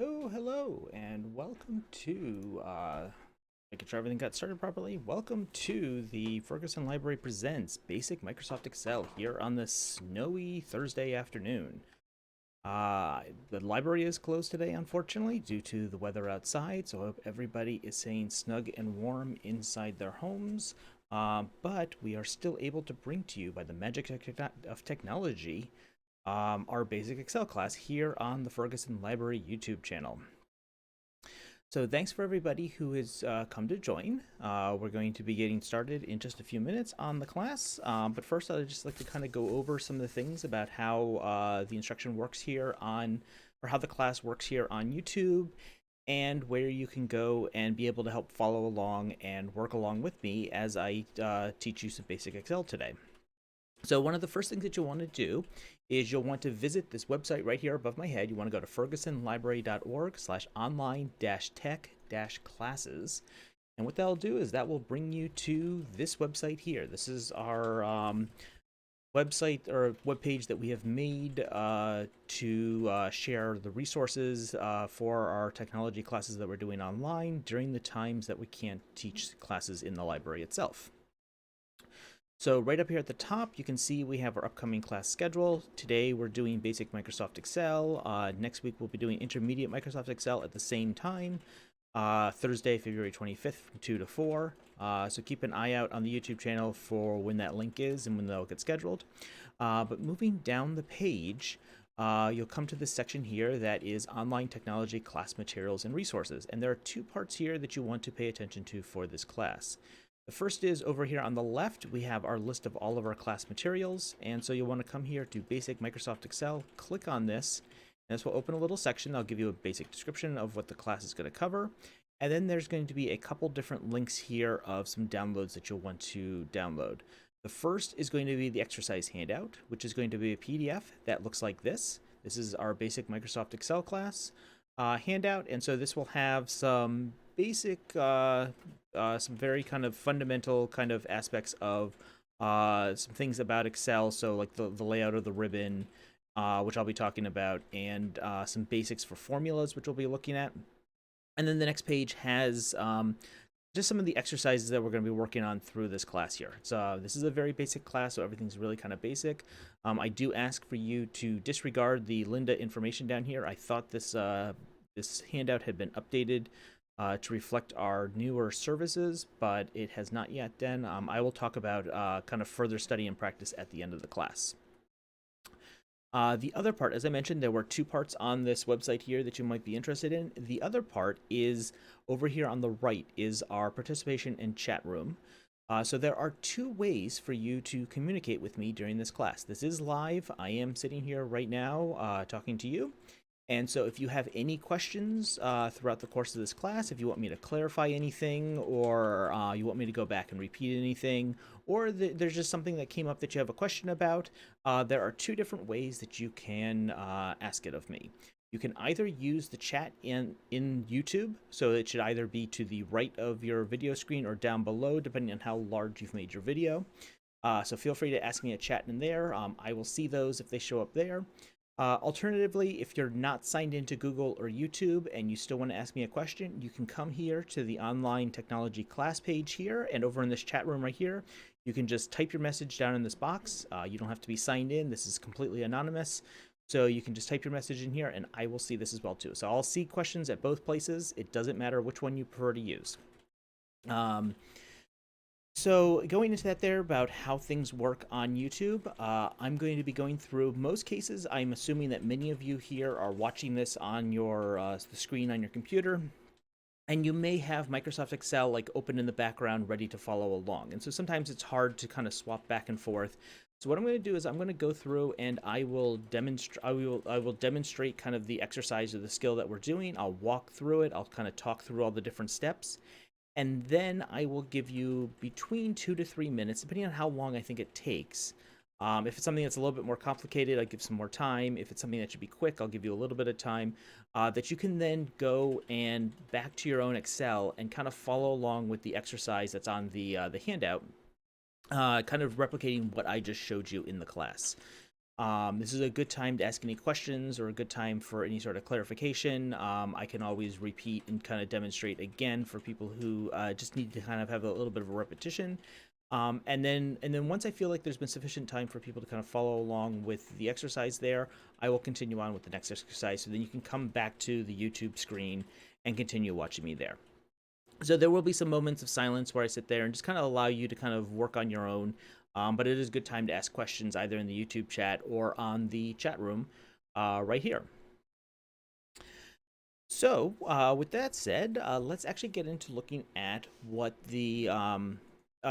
Hello, and welcome to, making sure everything got started properly. Welcome to the Ferguson Library Presents Basic Microsoft Excel here on this snowy Thursday afternoon. The library is closed today, unfortunately, due to the weather outside, so I hope everybody is staying snug and warm inside their homes. But we are still able to bring to you, by the magic of technology, our basic Excel class here on the Ferguson Library YouTube channel. So thanks for everybody who has come to join. We're going to be getting started in just a few minutes on the class. But first, I'd just like to kind of go over some of the things about how the instruction works here on, or how the class works here on YouTube, and where you can go and be able to help follow along and work along with me as I teach you some basic Excel today. So one of the first things that you'll want to do is you'll want to visit this website right here above my head. You want to go to fergusonlibrary.org/online-tech-classes. And what that'll do is that will bring you to this website here. This is our website or web page that we have made to share the resources for our technology classes that we're doing online during the times that we can't teach classes in the library itself. So right up here at the top, you can see we have our upcoming class schedule. Today we're doing basic Microsoft Excel. Next week we'll be doing intermediate Microsoft Excel at the same time. Thursday, February 25th from 2 to 4. So keep an eye out on the YouTube channel for when that link is and when that'll get scheduled. But moving down the page, you'll come to this section here that is online technology class materials and resources. And there are two parts here that you want to pay attention to for this class. The first is over here on the left, we have our list of all of our class materials. And so you'll want to come here to Basic Microsoft Excel, click on this, and this will open a little section. I'll give you a basic description of what the class is going to cover. And then there's going to be a couple different links here of some downloads that you'll want to download. The first is going to be the exercise handout, which is going to be a PDF that looks like this. This is our Basic Microsoft Excel class handout. And so this will have some basic, some very kind of fundamental kind of aspects of some things about Excel. So like the layout of the ribbon, which I'll be talking about, and some basics for formulas, which we'll be looking at. And then the next page has just some of the exercises that we're going to be working on through this class here. So this is a very basic class, so everything's really kind of basic. I do ask for you to disregard the Linda information down here. I thought this this handout had been updated to reflect our newer services, but it has not yet done. I will talk about kind of further study and practice at the end of the class. The other part, as I mentioned, there were two parts on this website here that you might be interested in. The other part is over here on the right is our participation and chat room. So there are two ways for you to communicate with me during this class. This is live. I am sitting here right now talking to you. And so if you have any questions throughout the course of this class, if you want me to clarify anything, or you want me to go back and repeat anything, or there's just something that came up that you have a question about, there are two different ways that you can ask it of me. You can either use the chat in YouTube, so it should either be to the right of your video screen or down below, depending on how large you've made your video. So feel free to ask me a chat in there. I will see those if they show up there. Alternatively, if you're not signed into Google or YouTube and you still want to ask me a question, you can come here to the online technology class page here, and over in this chat room right here, you can just type your message down in this box. You don't have to be signed in. This is completely anonymous. So you can just type your message in here and I will see this as well too. So I'll see questions at both places. It doesn't matter which one you prefer to use. So going into that there about how things work on YouTube, I'm going to be going through most cases. I'm assuming that many of you here are watching this on your the screen on your computer, and you may have Microsoft Excel like open in the background ready to follow along. And so sometimes it's hard to kind of swap back and forth. So what I'm going to do is I'm going to go through and I will demonstrate kind of the exercise or the skill that we're doing. I'll walk through it. I'll kind of talk through all the different steps. And then I will give you between 2 to 3 minutes, depending on how long I think it takes. If it's something that's a little bit more complicated, I'll give some more time. If it's something that should be quick, I'll give you a little bit of time that you can then go and back to your own Excel and kind of follow along with the exercise that's on the handout, kind of replicating what I just showed you in the class. This is a good time to ask any questions or a good time for any sort of clarification. I can always repeat and kind of demonstrate again for people who just need to kind of have a little bit of a repetition. And then once I feel like there's been sufficient time for people to kind of follow along with the exercise there, I will continue on with the next exercise. So then you can come back to the YouTube screen and continue watching me there. So there will be some moments of silence where I sit there and just kind of allow you to kind of work on your own. But it is a good time to ask questions either in the YouTube chat or on the chat room right here. So with that said, let's actually get into looking at what the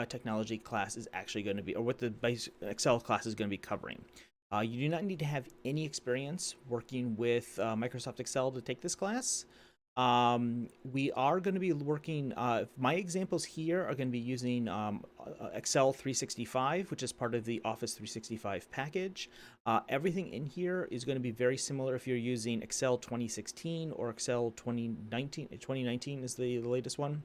technology class is actually going to be, or what the Excel class is going to be covering. You do not need to have any experience working with Microsoft Excel to take this class. We are going to be working, my examples here are going to be using Excel 365, which is part of the Office 365 package. Everything in here is going to be very similar if you're using Excel 2016 or Excel 2019. 2019 is the latest one.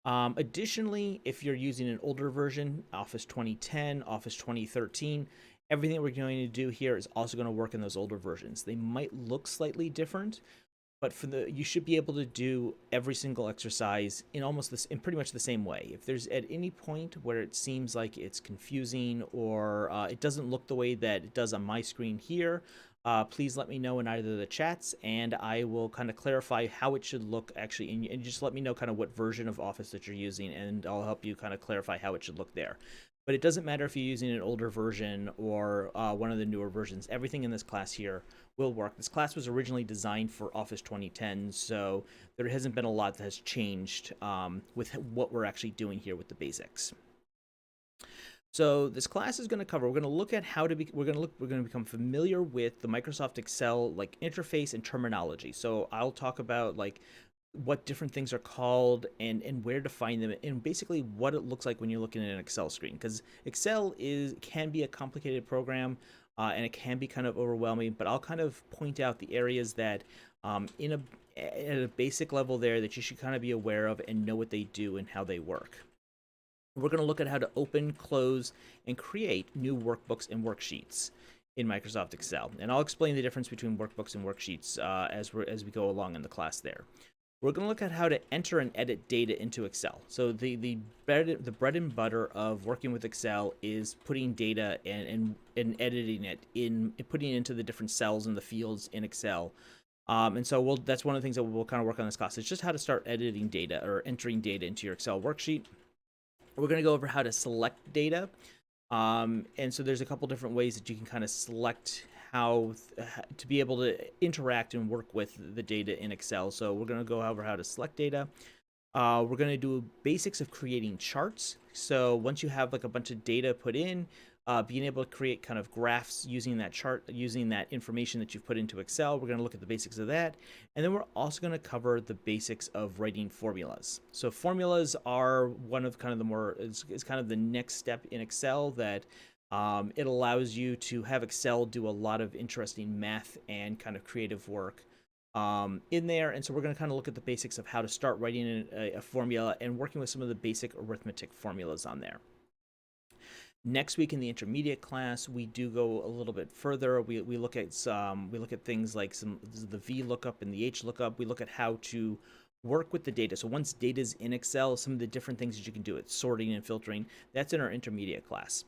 Additionally, if you're using an older version, Office 2010, Office 2013, everything we're going to do here is also going to work in those older versions. They might look slightly different, but you should be able to do every single exercise in in pretty much the same way. If there's at any point where it seems like it's confusing or it doesn't look the way that it does on my screen here, please let me know in either of the chats, and I will kind of clarify how it should look actually, and just let me know kind of what version of Office that you're using, and I'll help you kind of clarify how it should look there. But it doesn't matter if you're using an older version or one of the newer versions. Everything in this class here will work. This class was originally designed for Office 2010, so there hasn't been a lot that has changed with what we're actually doing here with the basics. So this class is going to cover. We're going to look at how to be. We're going to become familiar with the Microsoft Excel like interface and terminology. So I'll talk about like what different things are called and where to find them, and basically what it looks like when you're looking at an Excel screen, because Excel can be a complicated program and it can be kind of overwhelming, but I'll kind of point out the areas that at a basic level there that you should kind of be aware of and know what they do and how they work. We're going to look at how to open, close, and create new workbooks and worksheets in Microsoft Excel, and I'll explain the difference between workbooks and worksheets as we go along in the class there. We're going to look at how to enter and edit data into Excel. So the bread and butter of working with Excel is putting data and editing it putting it into the different cells and the fields in Excel. And so that's one of the things that we'll kind of work on in this class. It's just how to start editing data or entering data into your Excel worksheet. We're going to go over how to select data. And so there's a couple different ways that you can kind of select how to be able to interact and work with the data in Excel. So we're going to go over how to select data. We're going to do basics of creating charts. So once you have like a bunch of data put in, being able to create kind of graphs using that chart, using that information that you've put into Excel. We're going to look at the basics of that. And then we're also going to cover the basics of writing formulas. So formulas are one of kind of the more, is kind of the next step in Excel that it allows you to have Excel do a lot of interesting math and kind of creative work in there. And so we're going to kind of look at the basics of how to start writing a formula and working with some of the basic arithmetic formulas on there. Next week in the intermediate class, we do go a little bit further. We look at things like the V lookup and the H lookup. We look at how to work with the data. So once data is in Excel, some of the different things that you can do, it's sorting and filtering. That's in our intermediate class.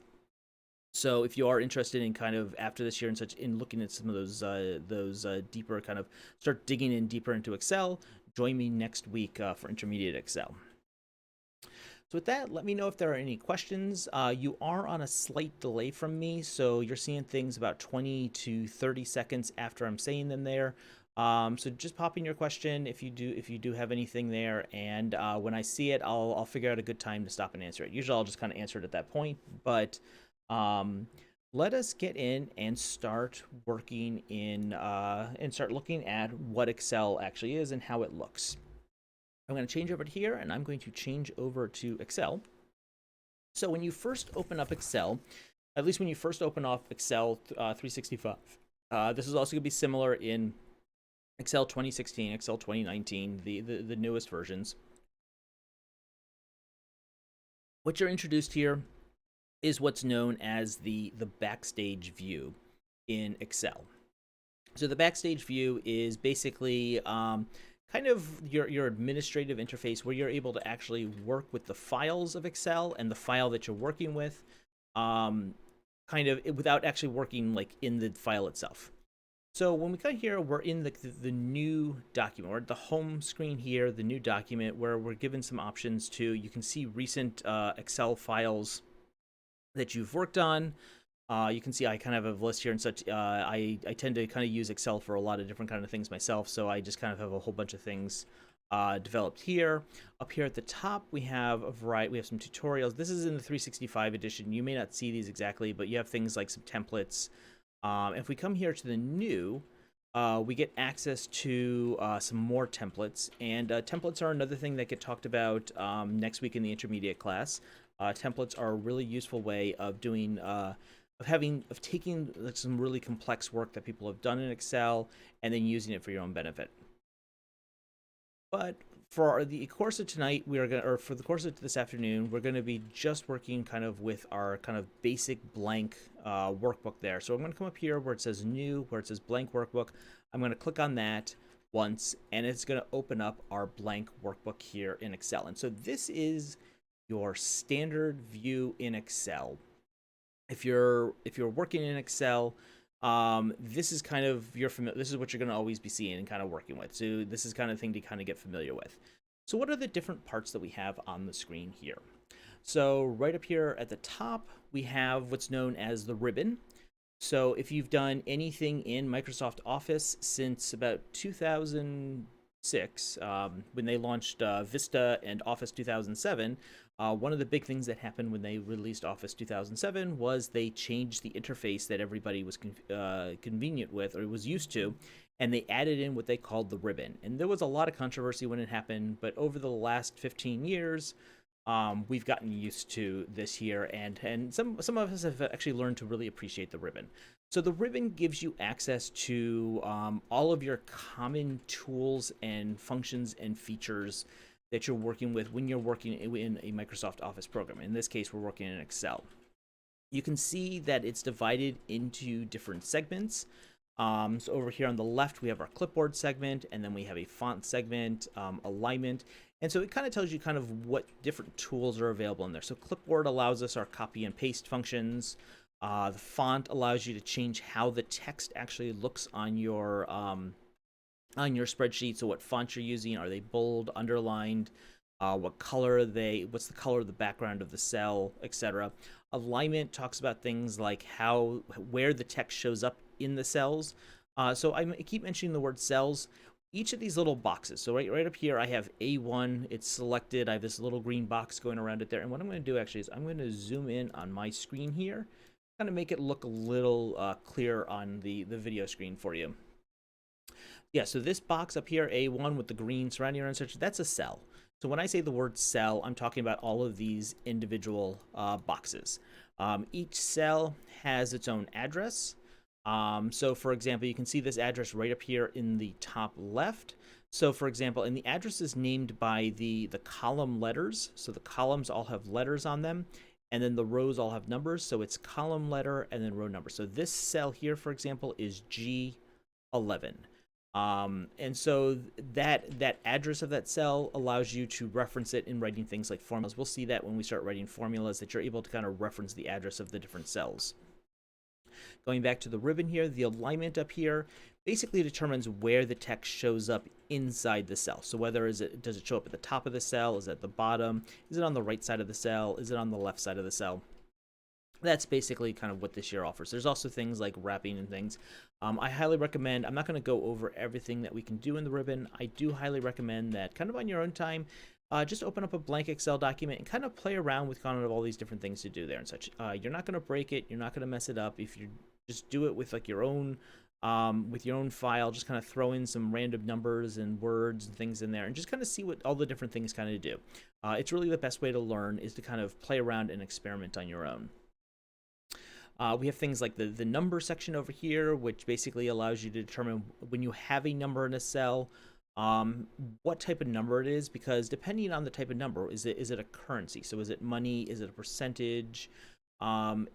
So if you are interested in kind of after this year and such in looking at some of those deeper kind of start digging in deeper into Excel, join me next week for intermediate Excel. So with that, let me know if there are any questions. You are on a slight delay from me, so you're seeing things about 20 to 30 seconds after I'm saying them there. So just pop in your question if you do have anything there, and when I see it, I'll figure out a good time to stop and answer it. Usually I'll just kind of answer it at that point, but let us get in and start working in and start looking at what Excel actually is and how it looks. I'm going to change over to here, and I'm going to change over to Excel. So when you first open up Excel, at least when you first open up Excel 365, this is also going to be similar in Excel 2016, Excel 2019, the newest versions. What you're introduced here is what's known as the backstage view in Excel. So the backstage view is basically kind of your administrative interface where you're able to actually work with the files of Excel and the file that you're working with, kind of without actually working like in the file itself. So when we come here, we're in the new document. We're at the home screen here, the new document, where we're given some options to, you can see recent Excel files that you've worked on. You can see I kind of have a list here and such. I tend to kind of use Excel for a lot of different kind of things myself, so I just kind of have a whole bunch of things developed here. Up here at the top, we have a variety. We have some tutorials. This is in the 365 edition. You may not see these exactly, but you have things like some templates. If we come here to the new, we get access to some more templates, and templates are another thing that get talked about next week in the intermediate class. Templates are a really useful way of doing of taking like some really complex work that people have done in Excel and then using it for your own benefit. But for the course of tonight, we are going to, or for the course of this afternoon, we're going to be just working kind of with our kind of basic blank workbook there. So I'm going to come up here where it says new, where it says blank workbook. I'm going to click on that once, and it's going to open up our blank workbook here in Excel. And so this is your standard view in Excel. If you're working in Excel, this is kind of this is what you're going to always be seeing and kind of working with. So this is kind of thing to kind of get familiar with. So what are the different parts that we have on the screen here? So right up here at the top, we have what's known as the ribbon. So if you've done anything in Microsoft Office since about 2006, when they launched Vista and Office 2007, one of the big things that happened when they released Office 2007 was they changed the interface that everybody was convenient with or was used to, and they added in what they called the ribbon. And there was a lot of controversy when it happened, but over the last 15 years, we've gotten used to this here, and some of us have actually learned to really appreciate the ribbon. So the ribbon gives you access to all of your common tools and functions and features that you're working with when you're working in a Microsoft Office program. In this case, we're working in Excel. You can see that it's divided into different segments. So over here on the left, we have our clipboard segment, and then we have a font segment, alignment. And so it kind of tells you kind of what different tools are available in there. So clipboard allows us our copy and paste functions. The font allows you to change how the text actually looks on your spreadsheet. So what font you're using, are they bold, underlined, what's the color of the background of the cell, etc. Alignment talks about things like where the text shows up in the cells. So I keep mentioning the word cells. Each of these little boxes, so right up here I have A1, it's selected, I have this little green box going around it there, and what I'm going to do actually is I'm going to zoom in on my screen here, kind of make it look a little clearer on the video screen for you. Yeah, so this box up here, A1 with the green surrounding around such, that's a cell. So when I say the word cell, I'm talking about all of these individual boxes. Each cell has its own address. So for example, you can see this address right up here in the top left. So for example, and the address is named by the column letters. So the columns all have letters on them, and then the rows all have numbers. So it's column letter and then row number. So this cell here, for example, is G11. And so that address of that cell allows you to reference it in writing things like formulas. We'll see that when we start writing formulas, that you're able to kind of reference the address of the different cells. Going back to the ribbon here, the alignment up here basically determines where the text shows up inside the cell. So does it show up at the top of the cell? Is it at the bottom? Is it on the right side of the cell? Is it on the left side of the cell? That's basically kind of what this year offers. There's also things like wrapping and things. I highly recommend, I'm not going to go over everything that we can do in the ribbon. I do highly recommend that kind of on your own time, just open up a blank Excel document and kind of play around with kind of all these different things to do there and such. You're not going to break it. You're not going to mess it up. If you just do it with like your own file, just kind of throw in some random numbers and words and things in there and just kind of see what all the different things kind of do. It's really the best way to learn, is to kind of play around and experiment on your own. We have things like the number section over here, which basically allows you to determine when you have a number in a cell, what type of number it is, because depending on the type of number, is it a currency? So is it money? Is it a percentage? Excel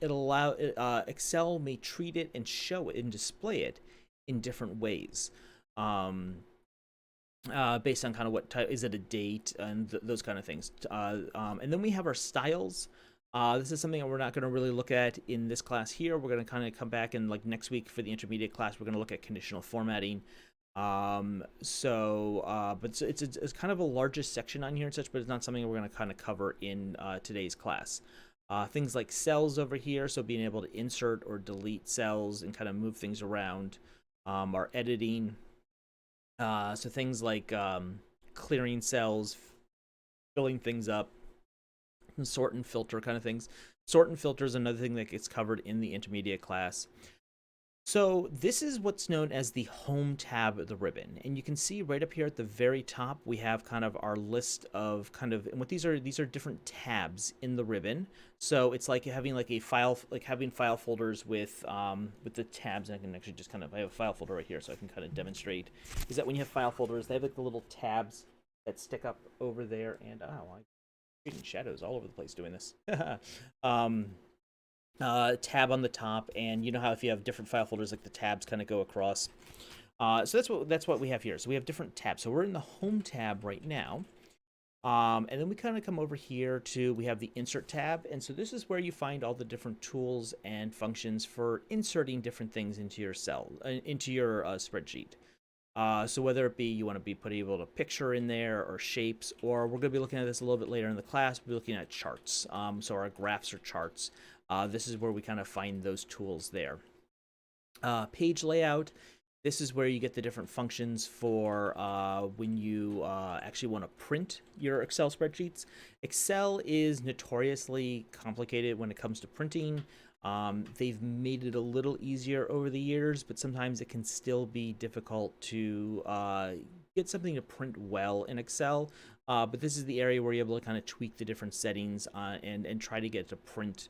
may treat it and show it and display it in different ways. Um, Based on kind of what type is it, a date, and those kind of things. And then we have our styles. This is something that we're not going to really look at in this class here. We're going to kind of come back and like next week for the intermediate class, we're going to look at conditional formatting. But it's kind of a largest section on here and such, but it's not something we're going to kind of cover in today's class. Things like cells over here, so being able to insert or delete cells and kind of move things around. Our editing. So things like clearing cells, filling things up, and sort and filter kind of things. Sort and filter is another thing that gets covered in the intermediate class. So this is what's known as the home tab of the ribbon. And you can see right up here at the very top, we have kind of our list of kind of, and what these are different tabs in the ribbon. So it's like having like a file, like having file folders with the tabs. And I can actually just kind of, I have a file folder right here so I can kind of demonstrate, is that when you have file folders, they have like the little tabs that stick up over there. And I'm creating shadows all over the place doing this. Tab on the top, and you know how if you have different file folders, like the tabs kind of go across. So that's what we have here. So we have different tabs. So we're in the home tab right now. And then we kind of come over here to, we have the insert tab. And so this is where you find all the different tools and functions for inserting different things into your spreadsheet. So whether it be you want to be able to picture in there or shapes, or we're going to be looking at this a little bit later in the class, we'll be looking at charts. So our graphs or charts. This is where we kind of find those tools there. Page layout. This is where you get the different functions for when you actually want to print your Excel spreadsheets. Excel is notoriously complicated when it comes to printing. They've made it a little easier over the years, but sometimes it can still be difficult to get something to print well in Excel. But this is the area where you're able to kind of tweak the different settings and try to get to print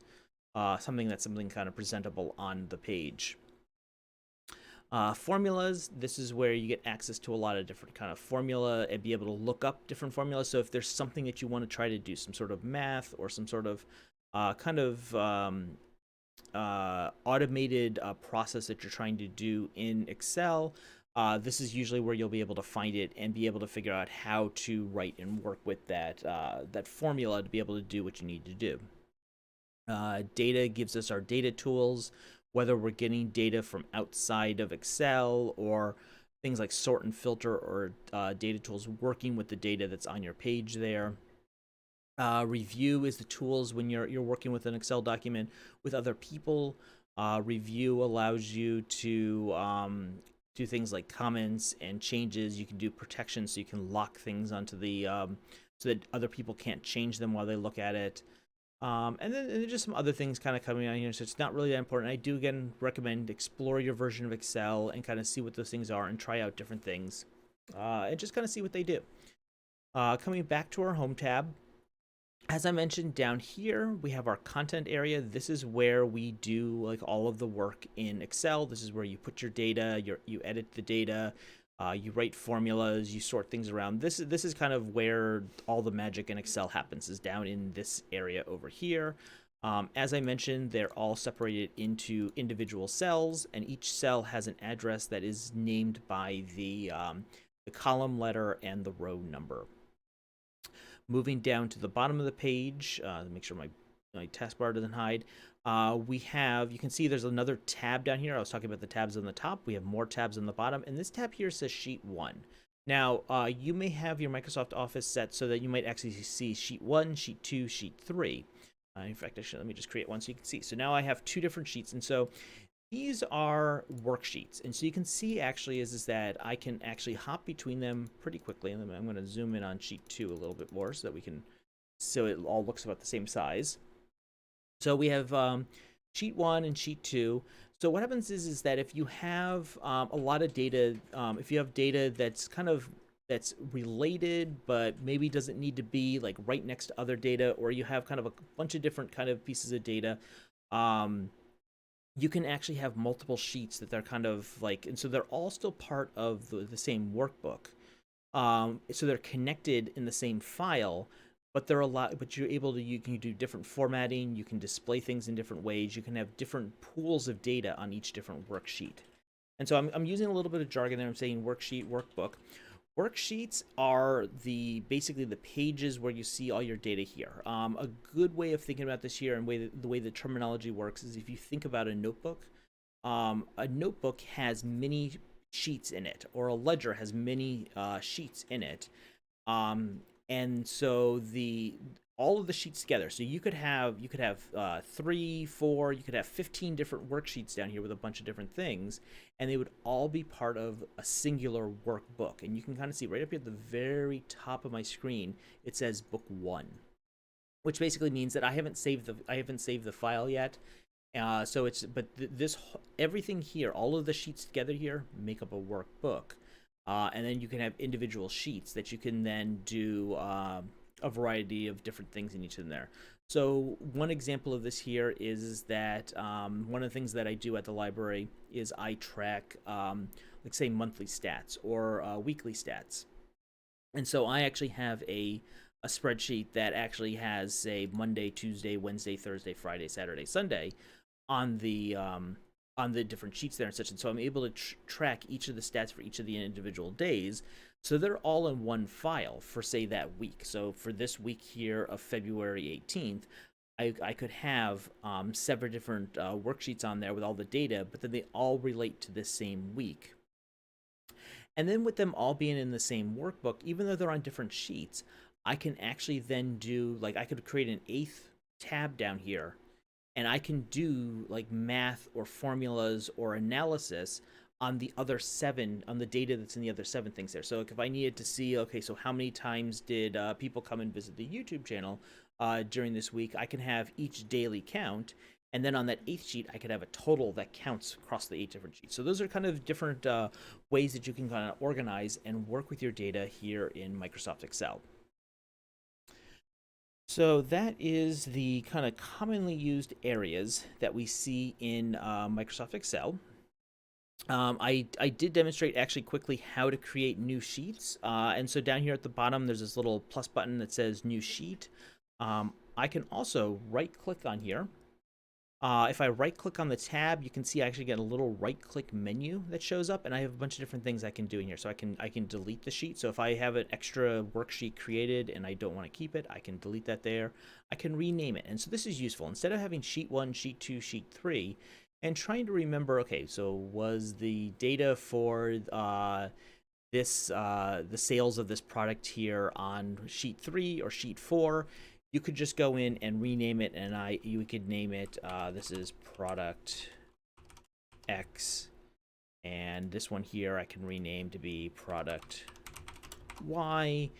something kind of presentable on the page. Formulas, this is where you get access to a lot of different kind of formula and be able to look up different formulas. So if there's something that you want to try to do, some sort of math or some sort of automated process that you're trying to do in Excel, this is usually where you'll be able to find it and be able to figure out how to write and work with that formula to be able to do what you need to do. Data gives us our data tools, whether we're getting data from outside of Excel or things like sort and filter or data tools working with the data that's on your page there. Review is the tools when you're working with an Excel document with other people. Review allows you to do things like comments and changes. You can do protection, so you can lock things onto the so that other people can't change them while they look at it. And then there's just some other things kind of coming on here, so it's not really that important. I do, again, recommend explore your version of Excel and kind of see what those things are and try out different things and just kind of see what they do. Coming back to our home tab, as I mentioned, down here we have our content area. This is where we do like all of the work in Excel. This is where you put your data, you edit the data, you write formulas, you sort things around. This is kind of where all the magic in Excel happens, is down in this area over here. As I mentioned, they're all separated into individual cells, and each cell has an address that is named by the column letter and the row number. Moving down to the bottom of the page, to make sure my taskbar doesn't hide, you can see there's another tab down here. I was talking about the tabs on the top. We have more tabs on the bottom, and this tab here says Sheet 1. Now, you may have your Microsoft Office set so that you might actually see Sheet 1, Sheet 2, Sheet 3. In fact, actually, let me just create one so you can see. So now I have two different sheets, and so these are worksheets. And so you can see actually is that I can actually hop between them pretty quickly. And I'm going to zoom in on Sheet 2 a little bit more so that so it all looks about the same size. So we have Sheet 1 and Sheet 2. So what happens is that if you have a lot of data, if you have data that's related but maybe doesn't need to be like right next to other data, or you have kind of a bunch of different kind of pieces of data, you can actually have multiple sheets that they're kind of like, and so they're all still part of the same workbook. So they're connected in the same file, but they're a lot. But you're able to you can do different formatting. You can display things in different ways. You can have different pools of data on each different worksheet. And so I'm using a little bit of jargon there. I'm saying worksheet, workbook. Worksheets are basically the pages where you see all your data here. A good way of thinking about this here and the way the terminology works is if you think about a notebook has many sheets in it, or a ledger has many sheets in it. And so all of the sheets together. So you could have 3, 4, you could have 15 different worksheets down here with a bunch of different things, and they would all be part of a singular workbook. And you can kind of see right up here at the very top of my screen, it says book 1, which basically means that I haven't saved the file yet. So it's this everything here, all of the sheets together here make up a workbook. And then you can have individual sheets that you can then do a variety of different things in each of them there. So one example of this here is that one of the things that I do at the library is I track, like say, monthly stats or weekly stats. And so I actually have a spreadsheet that actually has, say, Monday, Tuesday, Wednesday, Thursday, Friday, Saturday, Sunday on the different sheets there and such. And so I'm able to track each of the stats for each of the individual days. So they're all in one file for, say, that week. So for this week here of February 18th, I could have 7 different worksheets on there with all the data, but then they all relate to this same week. And then with them all being in the same workbook, even though they're on different sheets, I can actually then do, like, I could create an 8th tab down here, and I can do like math or formulas or analysis on the other 7, on the data that's in the other 7 things there. So like if I needed to see, okay, so how many times did people come and visit the YouTube channel during this week, I can have each daily count. And then on that 8th sheet, I could have a total that counts across the 8 different sheets. So those are kind of different ways that you can kind of organize and work with your data here in Microsoft Excel. So that is the kind of commonly used areas that we see in Microsoft Excel. I did demonstrate actually quickly how to create new sheets. And so down here at the bottom, there's this little plus button that says new sheet. I can also right click on here. If I right click on the tab, you can see I actually get a little right click menu that shows up, and I have a bunch of different things I can do in here. So I can delete the sheet. So if I have an extra worksheet created and I don't want to keep it, I can delete that there. I can rename it. And so this is useful. Instead of having sheet 1, sheet 2, sheet 3, and trying to remember, okay, so was the data for the sales of this product here on sheet 3 or sheet 4? You could just go in and rename it, and you could name it, this is product X, and this one here I can rename to be product Y,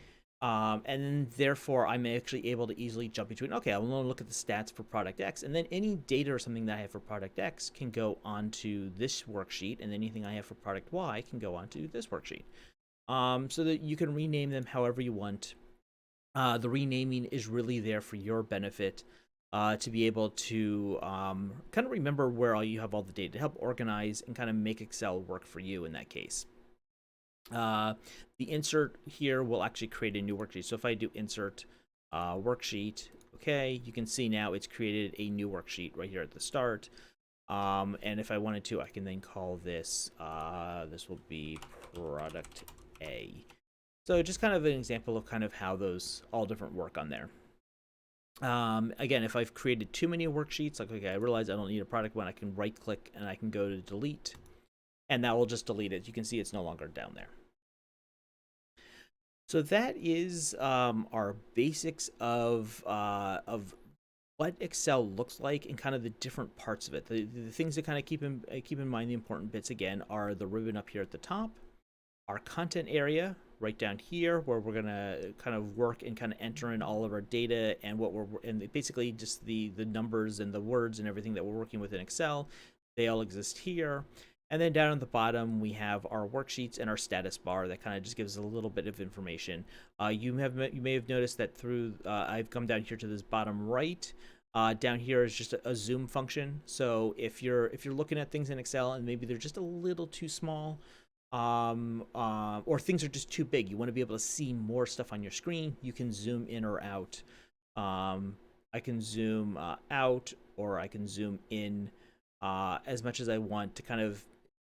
and then therefore I'm actually able to easily jump between, okay, I want to look at the stats for product X, and then any data or something that I have for product X can go onto this worksheet, and anything I have for product Y can go onto this worksheet, so that you can rename them however you want. The renaming is really there for your benefit, to be able to kind of remember where you have all the data, to help organize and kind of make Excel work for you in that case. The insert here will actually create a new worksheet. So if I do insert worksheet, okay, you can see now it's created a new worksheet right here at the start. And if I wanted to, I can then call this, this will be product A. So just kind of an example of kind of how those all different work on there. Again, if I've created too many worksheets, like, okay, I realize I don't need a product one, I can right click and I can go to delete, and that will just delete it. You can see it's no longer down there. So that is our basics of what Excel looks like and kind of the different parts of it. The things to kind of keep in mind, the important bits again, are the ribbon up here at the top, our content area right down here, where we're gonna kind of work and kind of enter in all of our data and and basically just the numbers and the words and everything that we're working with in Excel. They all exist here. And then down at the bottom, we have our worksheets and our status bar that kind of just gives a little bit of information. You may have noticed that through I've come down here to this bottom right. Down here is just a zoom function. So if you're looking at things in Excel and maybe they're just a little too small, or things are just too big. You want to be able to see more stuff on your screen. You can zoom in or out. I can zoom out, or I can zoom in as much as I want to kind of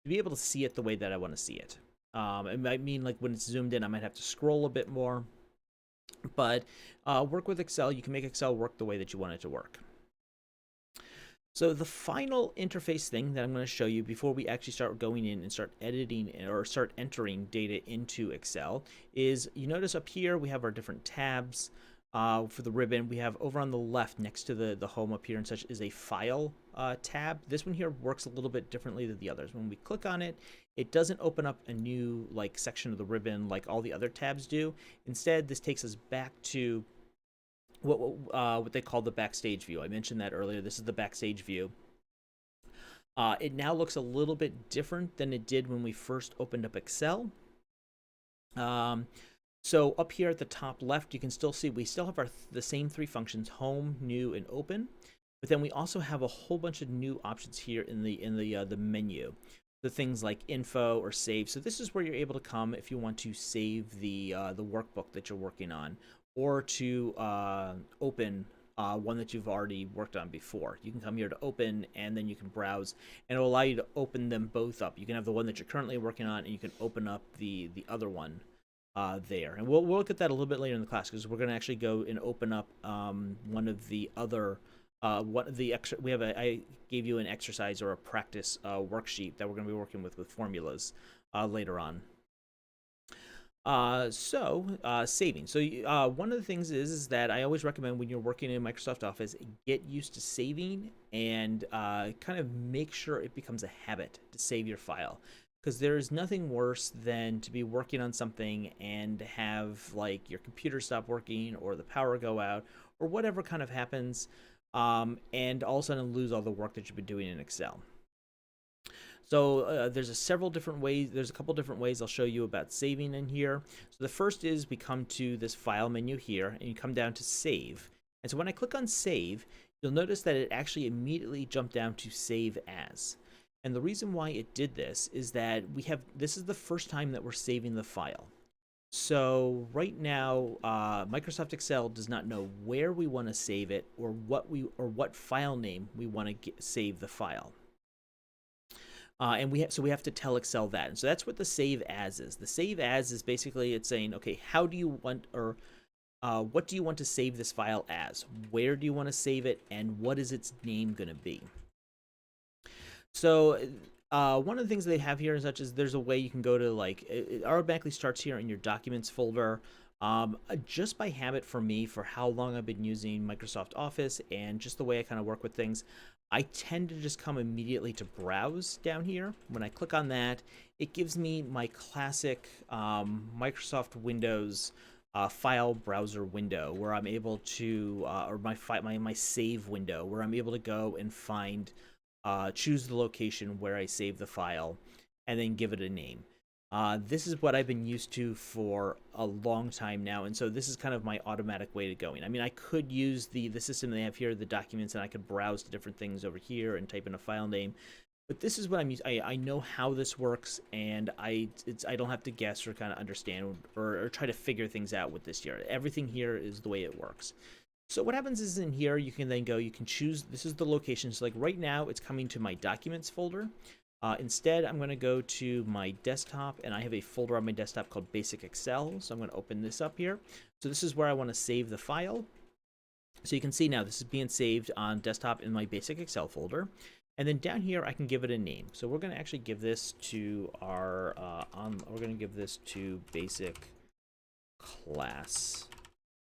be able to see it the way that I want to see it. It might mean like when it's zoomed in, I might have to scroll a bit more. But work with Excel. You can make Excel work the way that you want it to work. So the final interface thing that I'm going to show you before we actually start going in and start editing or start entering data into Excel is, you notice up here we have our different tabs. For the ribbon, we have over on the left next to the home up here and such is a file tab. This one here works a little bit differently than the others. When we click on it, it doesn't open up a new like section of the ribbon like all the other tabs do. Instead, this takes us back to what they call the backstage view. I mentioned that earlier. This is the backstage view. It now looks a little bit different than it did when we first opened up Excel. So up here at the top left, you can still see we still have the same three functions: home, new, and open. But then we also have a whole bunch of new options here in the menu. The things like info or save. So this is where you're able to come if you want to save the workbook that you're working on, or to open one that you've already worked on before. You can come here to open, and then you can browse, and it'll allow you to open them both up. You can have the one that you're currently working on, and you can open up the other one there. And we'll look at that a little bit later in the class, because we're going to actually go and open up one of the other one of the extra. I gave you an exercise or a practice worksheet that we're going to be working with formulas later on. Saving. So one of the things is that I always recommend when you're working in Microsoft Office, get used to saving and kind of make sure it becomes a habit to save your file. Because there is nothing worse than to be working on something and have like your computer stop working or the power go out or whatever kind of happens, and all of a sudden lose all the work that you've been doing in Excel. So there's several different ways. There's a couple different ways I'll show you about saving in here. So the first is we come to this file menu here, and you come down to save. And so when I click on save, you'll notice that it actually immediately jumped down to save as. And the reason why it did this is that this is the first time that we're saving the file. So right now, Microsoft Excel does not know where we want to save it or what file name we want to save the file. And we have to tell Excel that. And so that's what the save as is. The save as is basically it's saying, okay, how do you want, or what do you want to save this file as? Where do you want to save it? And what is its name going to be? So one of the things they have here is such as there's a way you can go to, like, it automatically starts here in your documents folder. Just by habit for me, for how long I've been using Microsoft Office and just the way I kind of work with things, I tend to just come immediately to browse down here. When I click on that, it gives me my classic Microsoft Windows file browser window where I'm able to, or my save window where I'm able to go and find, choose the location where I save the file and then give it a name. This is what I've been used to for a long time now, and so this is kind of my automatic way to going. I mean, I could use the system they have here, the documents, and I could browse to different things over here and type in a file name. But this is what I'm using. I know how this works, and I don't have to guess or kind of understand or try to figure things out with this here. Everything here is the way it works. So what happens is in here, you can then go, you can choose, this is the location. So like right now, it's coming to my documents folder. Instead, I'm going to go to my desktop, and I have a folder on my desktop called Basic Excel. So I'm going to open this up here. So this is where I want to save the file. So you can see now this is being saved on desktop in my Basic Excel folder. And then down here, I can give it a name. So we're going to actually give this to our, we're going to give this to Basic Class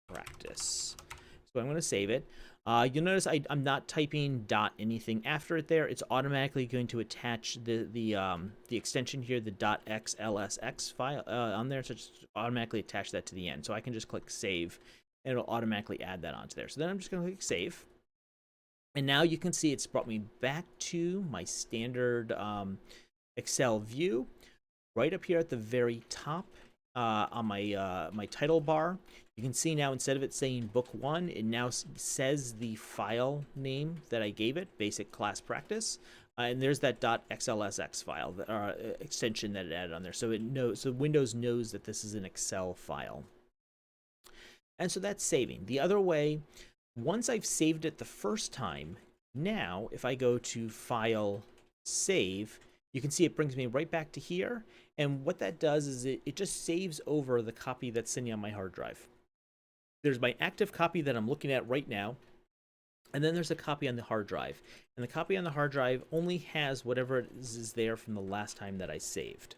Practice. So I'm going to save it. You'll notice I'm not typing anything after it there. It's automatically going to attach the extension here, the .xlsx file on there, so just automatically attach that to the end. So I can just click save, and it'll automatically add that onto there. So then I'm just going to click save. And now you can see it's brought me back to my standard Excel view. Right up here at the very top on my my title bar, you can see now instead of it saying book 1, it now says the file name that I gave it, Basic Class Practice. And there's that .xlsx file, extension that it added on there. So it knows, so Windows knows that this is an Excel file. And so that's saving. The other way, once I've saved it the first time, now if I go to File, Save, you can see it brings me right back to here. And what that does is it just saves over the copy that's sitting on my hard drive. There's my active copy that I'm looking at right now. And then there's a copy on the hard drive. And the copy on the hard drive only has whatever it is there from the last time that I saved.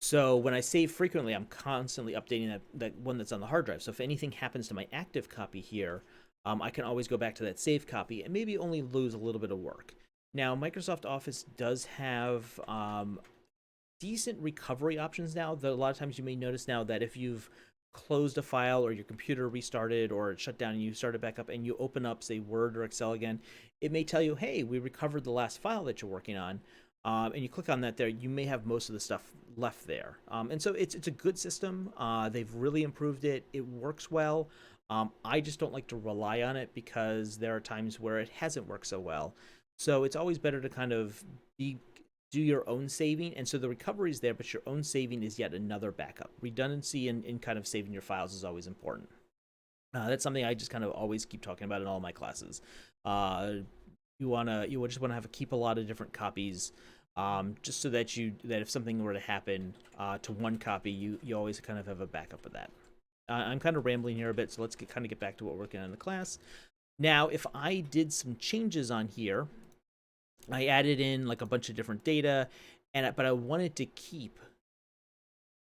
So when I save frequently, I'm constantly updating that one that's on the hard drive. So if anything happens to my active copy here, I can always go back to that save copy and maybe only lose a little bit of work. Now, Microsoft Office does have decent recovery options now. A lot of times you may notice now that if you've closed a file or your computer restarted or it shut down and you start it back up and you open up, say, Word or Excel again, it may tell you, hey, we recovered the last file that you're working on. And you click on that there, you may have most of the stuff left there. And so it's a good system. They've really improved it. It works well. I just don't like to rely on it because there are times where it hasn't worked so well. So it's always better to kind of do your own saving. And so the recovery is there, but your own saving is yet another backup. Redundancy in kind of saving your files is always important. That's something I just kind of always keep talking about in all my classes. You just want to keep a lot of different copies, just so that if something were to happen to one copy, you always kind of have a backup of that. I'm kind of rambling here a bit, so let's kind of get back to what we're working on in the class. Now, if I did some changes on here, I added in like a bunch of different data, but I wanted to keep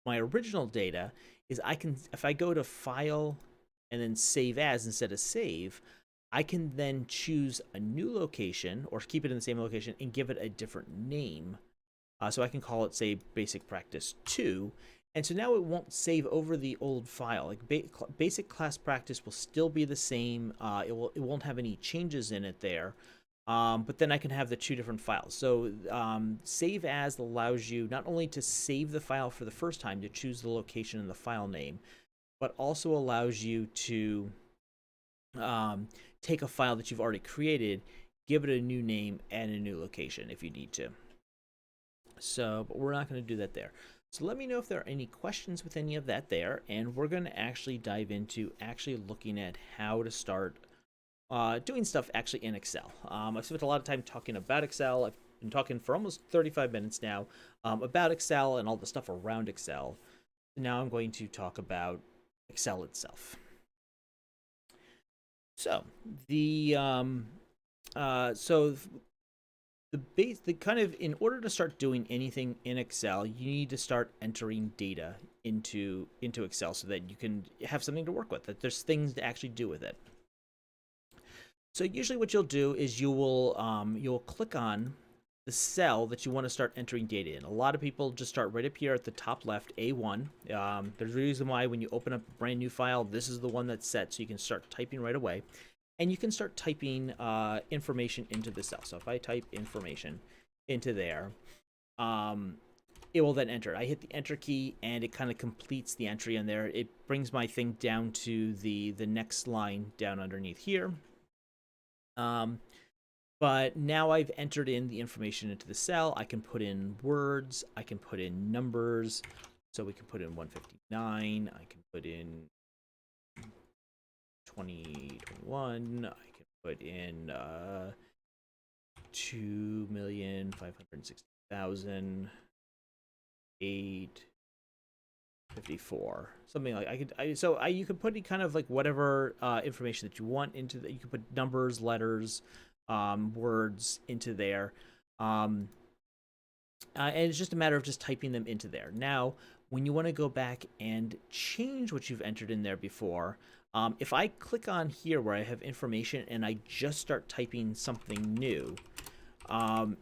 my original data. If I go to File and then Save As instead of Save, I can then choose a new location or keep it in the same location and give it a different name. So I can call it, say, Basic Practice 2. And so now it won't save over the old file. Like Basic Class Practice will still be the same. It won't have any changes in it there. But then I can have the two different files. So Save As allows you not only to save the file for the first time, to choose the location and the file name, but also allows you to take a file that you've already created, give it a new name and a new location if you need to. So, but we're not going to do that there. So let me know if there are any questions with any of that there, and we're going to actually dive into actually looking at how to start doing stuff actually in Excel. I've spent a lot of time talking about Excel. I've been talking for almost 35 minutes now about Excel and all the stuff around Excel. Now I'm going to talk about Excel itself. So the kind of, in order to start doing anything in Excel, you need to start entering data into Excel so that you can have something to work with, that there's things to actually do with it. So usually what you'll do is you'll click on the cell that you want to start entering data in. A lot of people just start right up here at the top left, A1. There's a reason why when you open up a brand new file, this is the one that's set, so you can start typing right away. And you can start typing information into the cell. So if I type information into there, it will then enter. I hit the enter key and it kind of completes the entry in there. It brings my thing down to the next line down underneath here. But now I've entered in the information into the cell. I can put in words. I can put in numbers. So we can put in 159. I can put in 2021. I can put in 2,560,000. 854, something like you could put kind of like whatever information that you want into that. You could put numbers, letters, words into there, and it's just a matter of just typing them into there. Now, when you want to go back and change what you've entered in there before, if I click on here where I have information and I just start typing something new,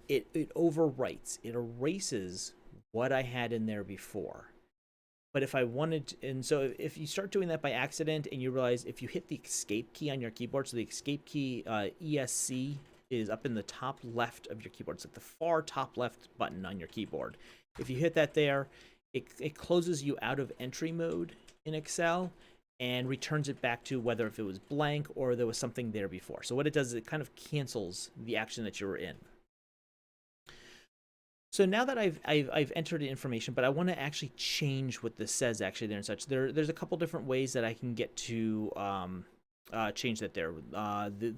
it overwrites, it erases what I had in there before. But if I wanted to, and so if you start doing that by accident and you realize if you hit the escape key on your keyboard, so the escape key, ESC, is up in the top left of your keyboard. It's like the far top left button on your keyboard. If you hit that there, it closes you out of entry mode in Excel, and returns it back to whether if it was blank or there was something there before. So what it does is it kind of cancels the action that you were in. So now that I've entered the information, but I want to actually change what this says actually there and such. There's a couple different ways that I can get to change that there. The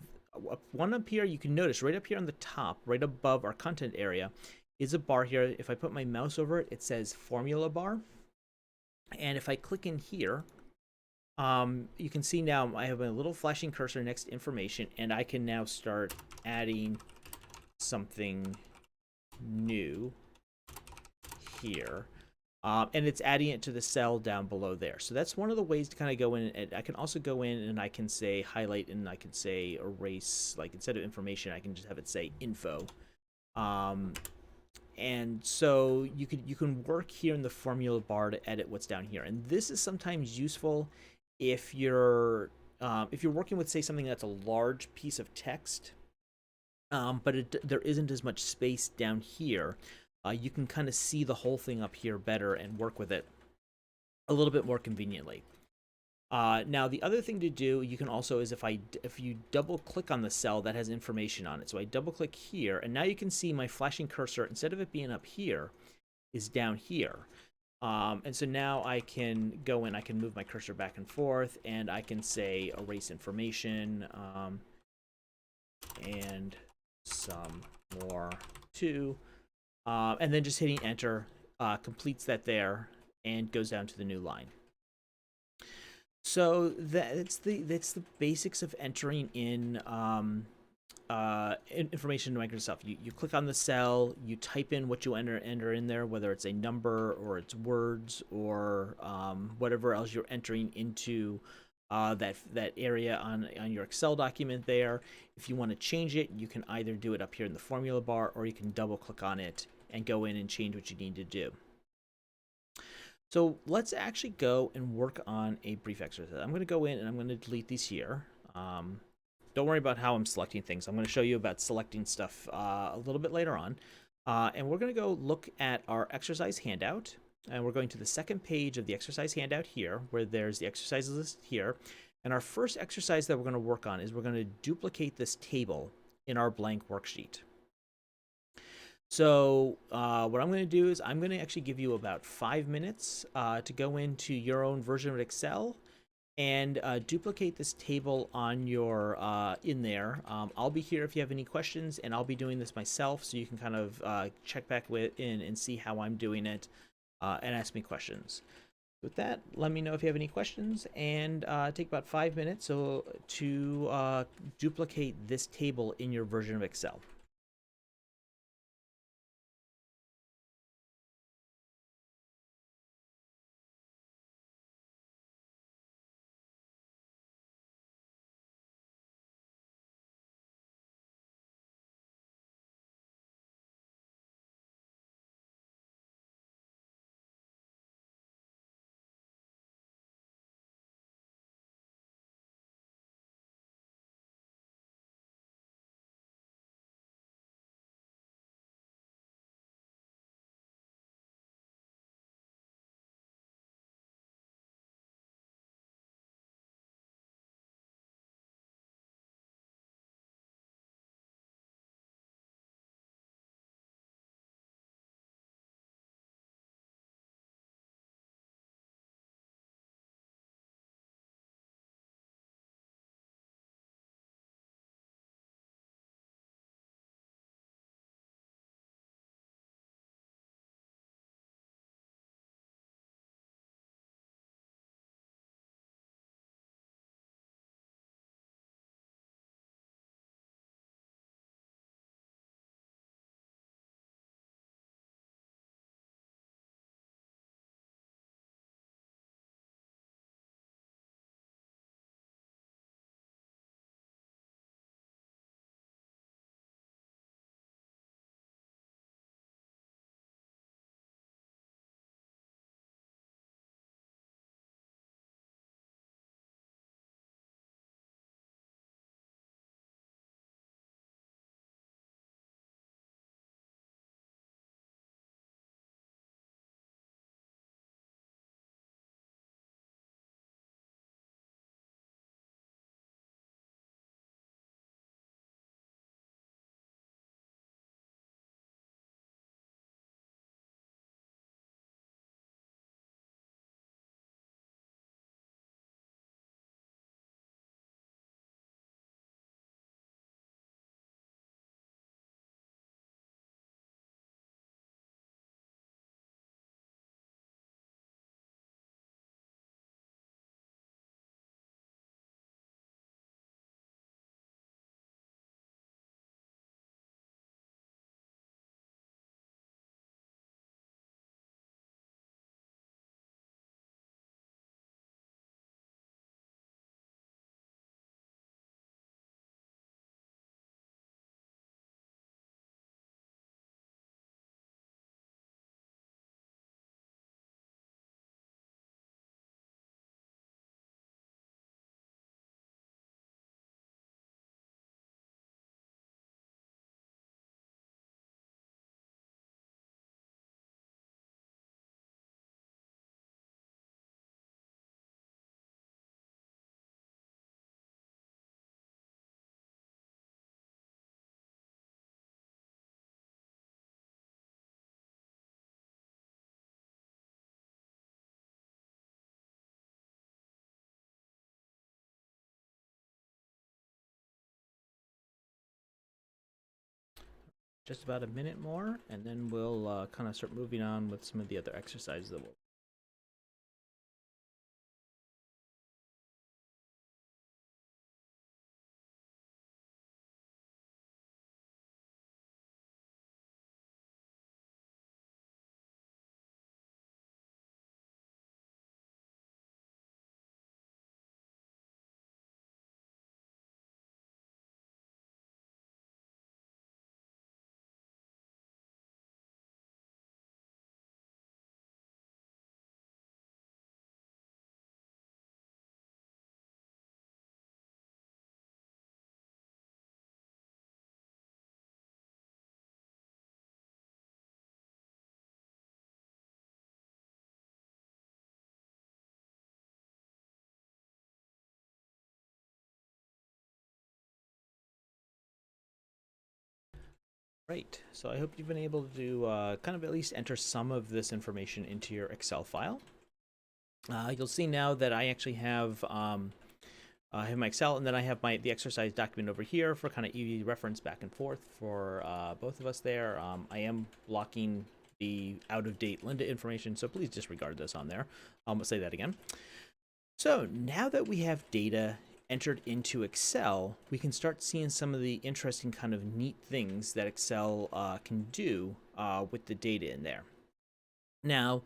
one up here, you can notice right up here on the top, right above our content area, is a bar here. If I put my mouse over it, it says formula bar. And if I click in here, you can see now I have a little flashing cursor next to information, and I can now start adding something new here. And it's adding it to the cell down below there. So that's one of the ways to kind of go in. And I can also go in and I can say highlight, and I can say erase, like instead of information, I can just have it say info. And so you can work here in the formula bar to edit what's down here. And this is sometimes useful if you're working with, say, something that's a large piece of text, but there isn't as much space down here. You can kind of see the whole thing up here better and work with it a little bit more conveniently. Now, the other thing to do, you can also, is if you double click on the cell that has information on it. So I double click here, and now you can see my flashing cursor, instead of it being up here, is down here. And so now I can go in, I can move my cursor back and forth, and I can say erase information, and some more too. And then just hitting enter completes that there and goes down to the new line. So that's the basics of entering in information into Microsoft. You click on the cell, you type in what you enter in there, whether it's a number or it's words or whatever else you're entering into that area on your Excel document there. If you want to change it, you can either do it up here in the formula bar, or you can double click on it and go in and change what you need to do. So let's actually go and work on a brief exercise. I'm going to go in and I'm going to delete these here. Don't worry about how I'm selecting things. I'm going to show you about selecting stuff a little bit later on. And we're going to go look at our exercise handout. And we're going to the second page of the exercise handout here, where there's the exercises list here. And our first exercise that we're going to work on is we're going to duplicate this table in our blank worksheet. So what I'm going to do is I'm going to actually give you about 5 minutes to go into your own version of Excel and duplicate this table on your in there. I'll be here if you have any questions, and I'll be doing this myself, so you can kind of check back in and see how I'm doing it and ask me questions. With that, let me know if you have any questions, and take about 5 minutes to duplicate this table in your version of Excel. just about a minute more, and then we'll kind of start moving on with some of the other exercises that we'll. Great. So I hope you've been able to kind of at least enter some of this information into your Excel file. You'll see now that I actually I have my Excel, and then I have the exercise document over here for kind of easy reference back and forth for both of us there. I am blocking the out-of-date Linda information, so please disregard this on there. I'll say that again. So now that we have data entered into Excel, we can start seeing some of the interesting kind of neat things that Excel can do with the data in there. Now,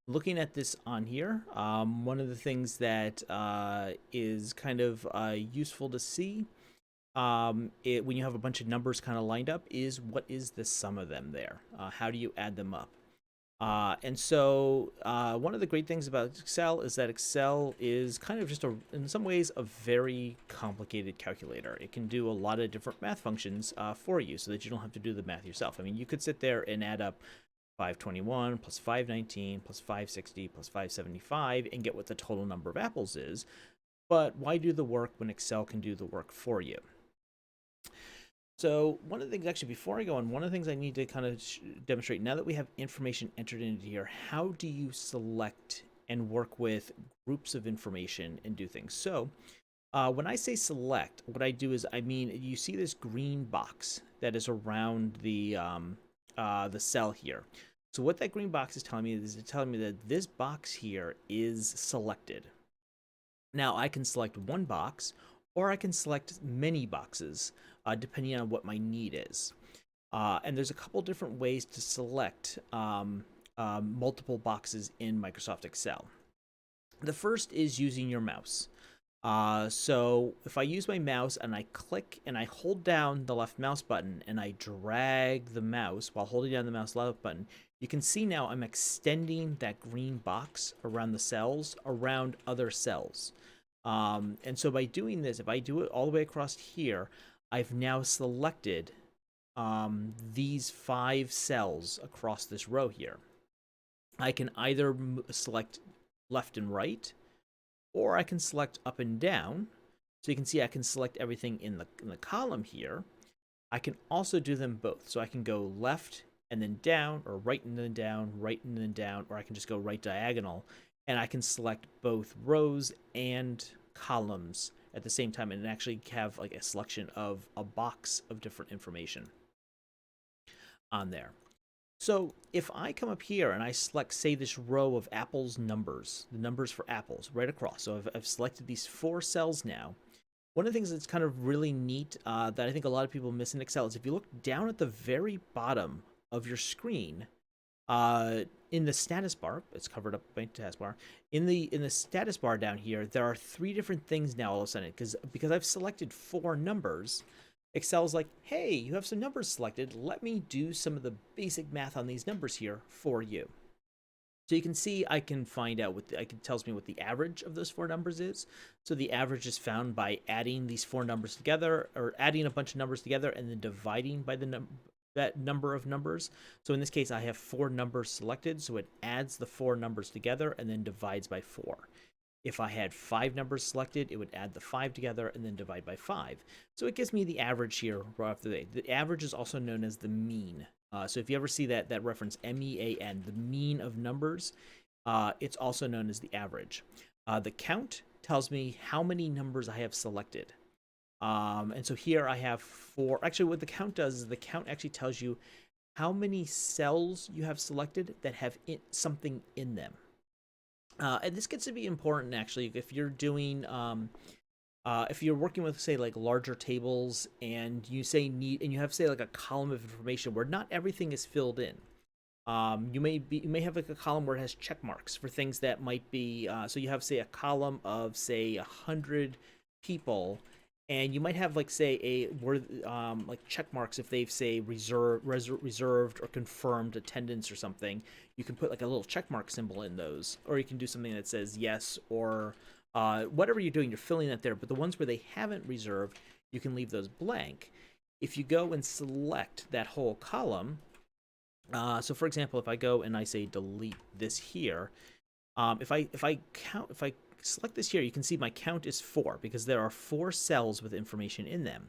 looking at this on here, one of the things that is kind of useful to see when you have a bunch of numbers kind of lined up is what is the sum of them there? How do you add them up? And so one of the great things about Excel is that Excel is kind of just in some ways a very complicated calculator. It can do a lot of different math functions for you so that you don't have to do the math yourself. I mean, you could sit there and add up 521 plus 519 plus 560 plus 575 and get what the total number of apples is. But why do the work when Excel can do the work for you? So one of the things, actually, before I go on, one of the things I need to kind of demonstrate, now that we have information entered into here, how do you select and work with groups of information and do things? So when I say select, what I do is, I mean, you see this green box that is around the cell here. So what that green box is telling me is it's telling me that this box here is selected. Now I can select one box, or I can select many boxes, depending on what my need is. And there's a couple different ways to select multiple boxes in Microsoft Excel. The first is using your mouse. So if I use my mouse and I click and I hold down the left mouse button and I drag the mouse while holding down the mouse left button, you can see now I'm extending that green box around the cells, around other cells. And so by doing this, if I do it all the way across here, I've now selected these 5 cells across this row here. I can either select left and right, or I can select up and down. So you can see I can select everything in the column here. I can also do them both. So I can go left and then down, or right and then down, right and then down, or I can just go right diagonal. And I can select both rows and columns at the same time and actually have like a selection of a box of different information on there. So if I come up here and I select, say, this row of apples numbers, the numbers for apples right across. So I've selected these 4 cells now. One of the things that's kind of really neat that I think a lot of people miss in Excel is if you look down at the very bottom of your screen, in the status bar, it's covered up by status bar. In the status bar down here, there are 3 different things now all of a sudden because I've selected 4 numbers. Excel's like, hey, you have some numbers selected. Let me do some of the basic math on these numbers here for you. So you can see I can find out it tells me what the average of those 4 numbers is. So the average is found by adding these 4 numbers together, or adding a bunch of numbers together and then dividing by that number of numbers. So in this case, I have 4 numbers selected, so it adds the 4 numbers together and then divides by 4. If I had 5 numbers selected, it would add the 5 together and then divide by 5. So it gives me the average here right off the bat. The average is also known as the mean. So if you ever see that reference, MEAN, the mean of numbers, it's also known as the average. The count tells me how many numbers I have selected. And so here I have four. Actually, what the count does is the count actually tells you how many cells you have selected that have something in them. And this gets to be important actually if you're doing if you're working with say like larger tables and you say need and you have say like a column of information where not everything is filled in. You may have like a column where it has check marks for things that might be so you have say a column of say 100 people, and you might have like say a word like check marks if they've say reserved or confirmed attendance or something. You can put like a little check mark symbol in those, or you can do something that says yes or whatever you're doing, you're filling that there. But the ones where they haven't reserved, you can leave those blank. If you go and select that whole column, so for example, if I go and I say delete this here, if I select this here, you can see my count is 4 because there are 4 cells with information in them.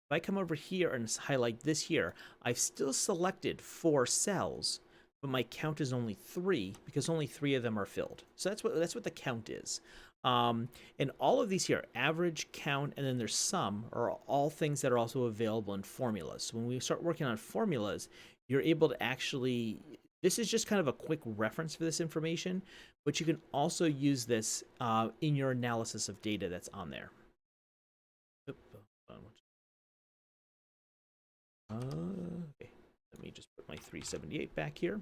If I come over here and highlight this here, I've still selected 4 cells, but my count is only 3 because only 3 of them are filled. So that's what the count is. And all of these here, average, count, and then there's sum, are all things that are also available in formulas. So when we start working on formulas, you're able to actually, this is just kind of a quick reference for this information, but you can also use this in your analysis of data that's on there. Okay, let me just put my 378 back here.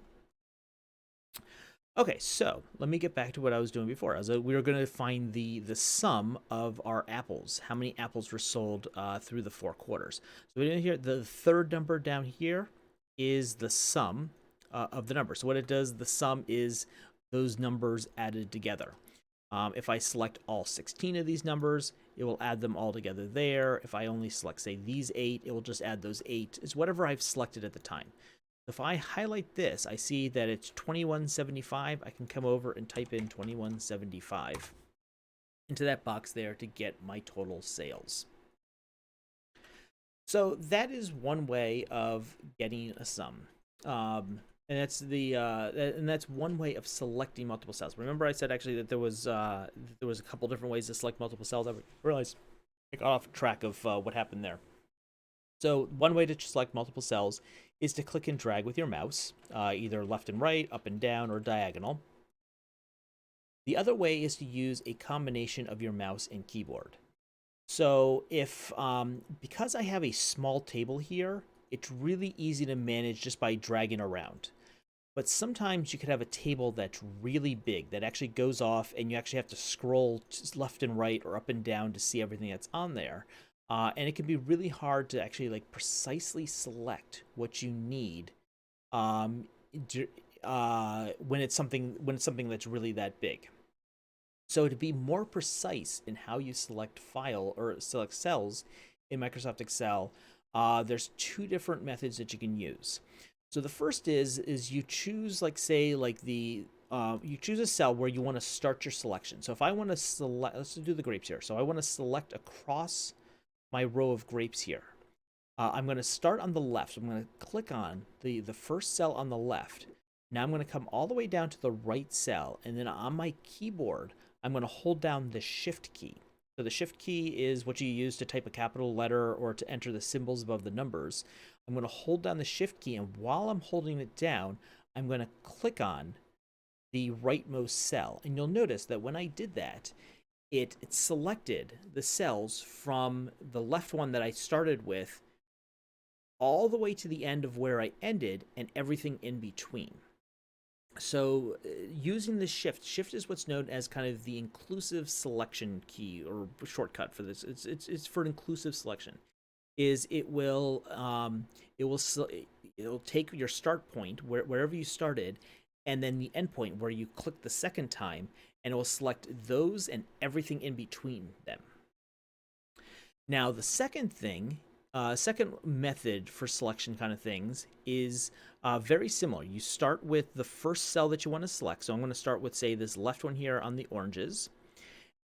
Okay, so let me get back to what I was doing before. We were going to find the sum of our apples. How many apples were sold through the 4 quarters? So we're here. The third number down here is the sum of the numbers. So what it does, the sum is those numbers added together. If I select all 16 of these numbers, it will add them all together there. If I only select, say, these 8, it will just add those 8. It's whatever I've selected at the time. If I highlight this, I see that it's 2175. I can come over and type in 2175 into that box there to get my total sales. So that is one way of getting a sum. And that's one way of selecting multiple cells. Remember I said actually that there was a couple different ways to select multiple cells. I realized I got off track of what happened there. So one way to select multiple cells is to click and drag with your mouse, either left and right, up and down, or diagonal. The other way is to use a combination of your mouse and keyboard. So if, because I have a small table here, it's really easy to manage just by dragging around. But sometimes you could have a table that's really big that actually goes off and you actually have to scroll left and right or up and down to see everything that's on there. And it can be really hard to actually like precisely select what you need when it's something that's really that big. So to be more precise in how you select file or select cells in Microsoft Excel, there's 2 different methods that you can use. So the first is you choose like say like the you choose a cell where you want to start your selection. So if I want to select, let's do the grapes here. So I want to select across my row of grapes here. I'm going to start on the left. I'm going to click on the first cell on the left. Now I'm going to come all the way down to the right cell, and then on my keyboard, I'm going to hold down the Shift key. So the Shift key is what you use to type a capital letter or to enter the symbols above the numbers. I'm going to hold down the Shift key, and while I'm holding it down, I'm going to click on the rightmost cell. And you'll notice that when I did that, it selected the cells from the left one that I started with all the way to the end of where I ended and everything in between. So using the shift is what's known as kind of the inclusive selection key or shortcut for this. It's for inclusive selection. It'll take your start point wherever you started, and then the end point where you click the second time, and it will select those and everything in between them. Now the second method for selection kind of things is very similar. You start with the first cell that you want to select. So I'm going to start with, say, this left one here on the oranges.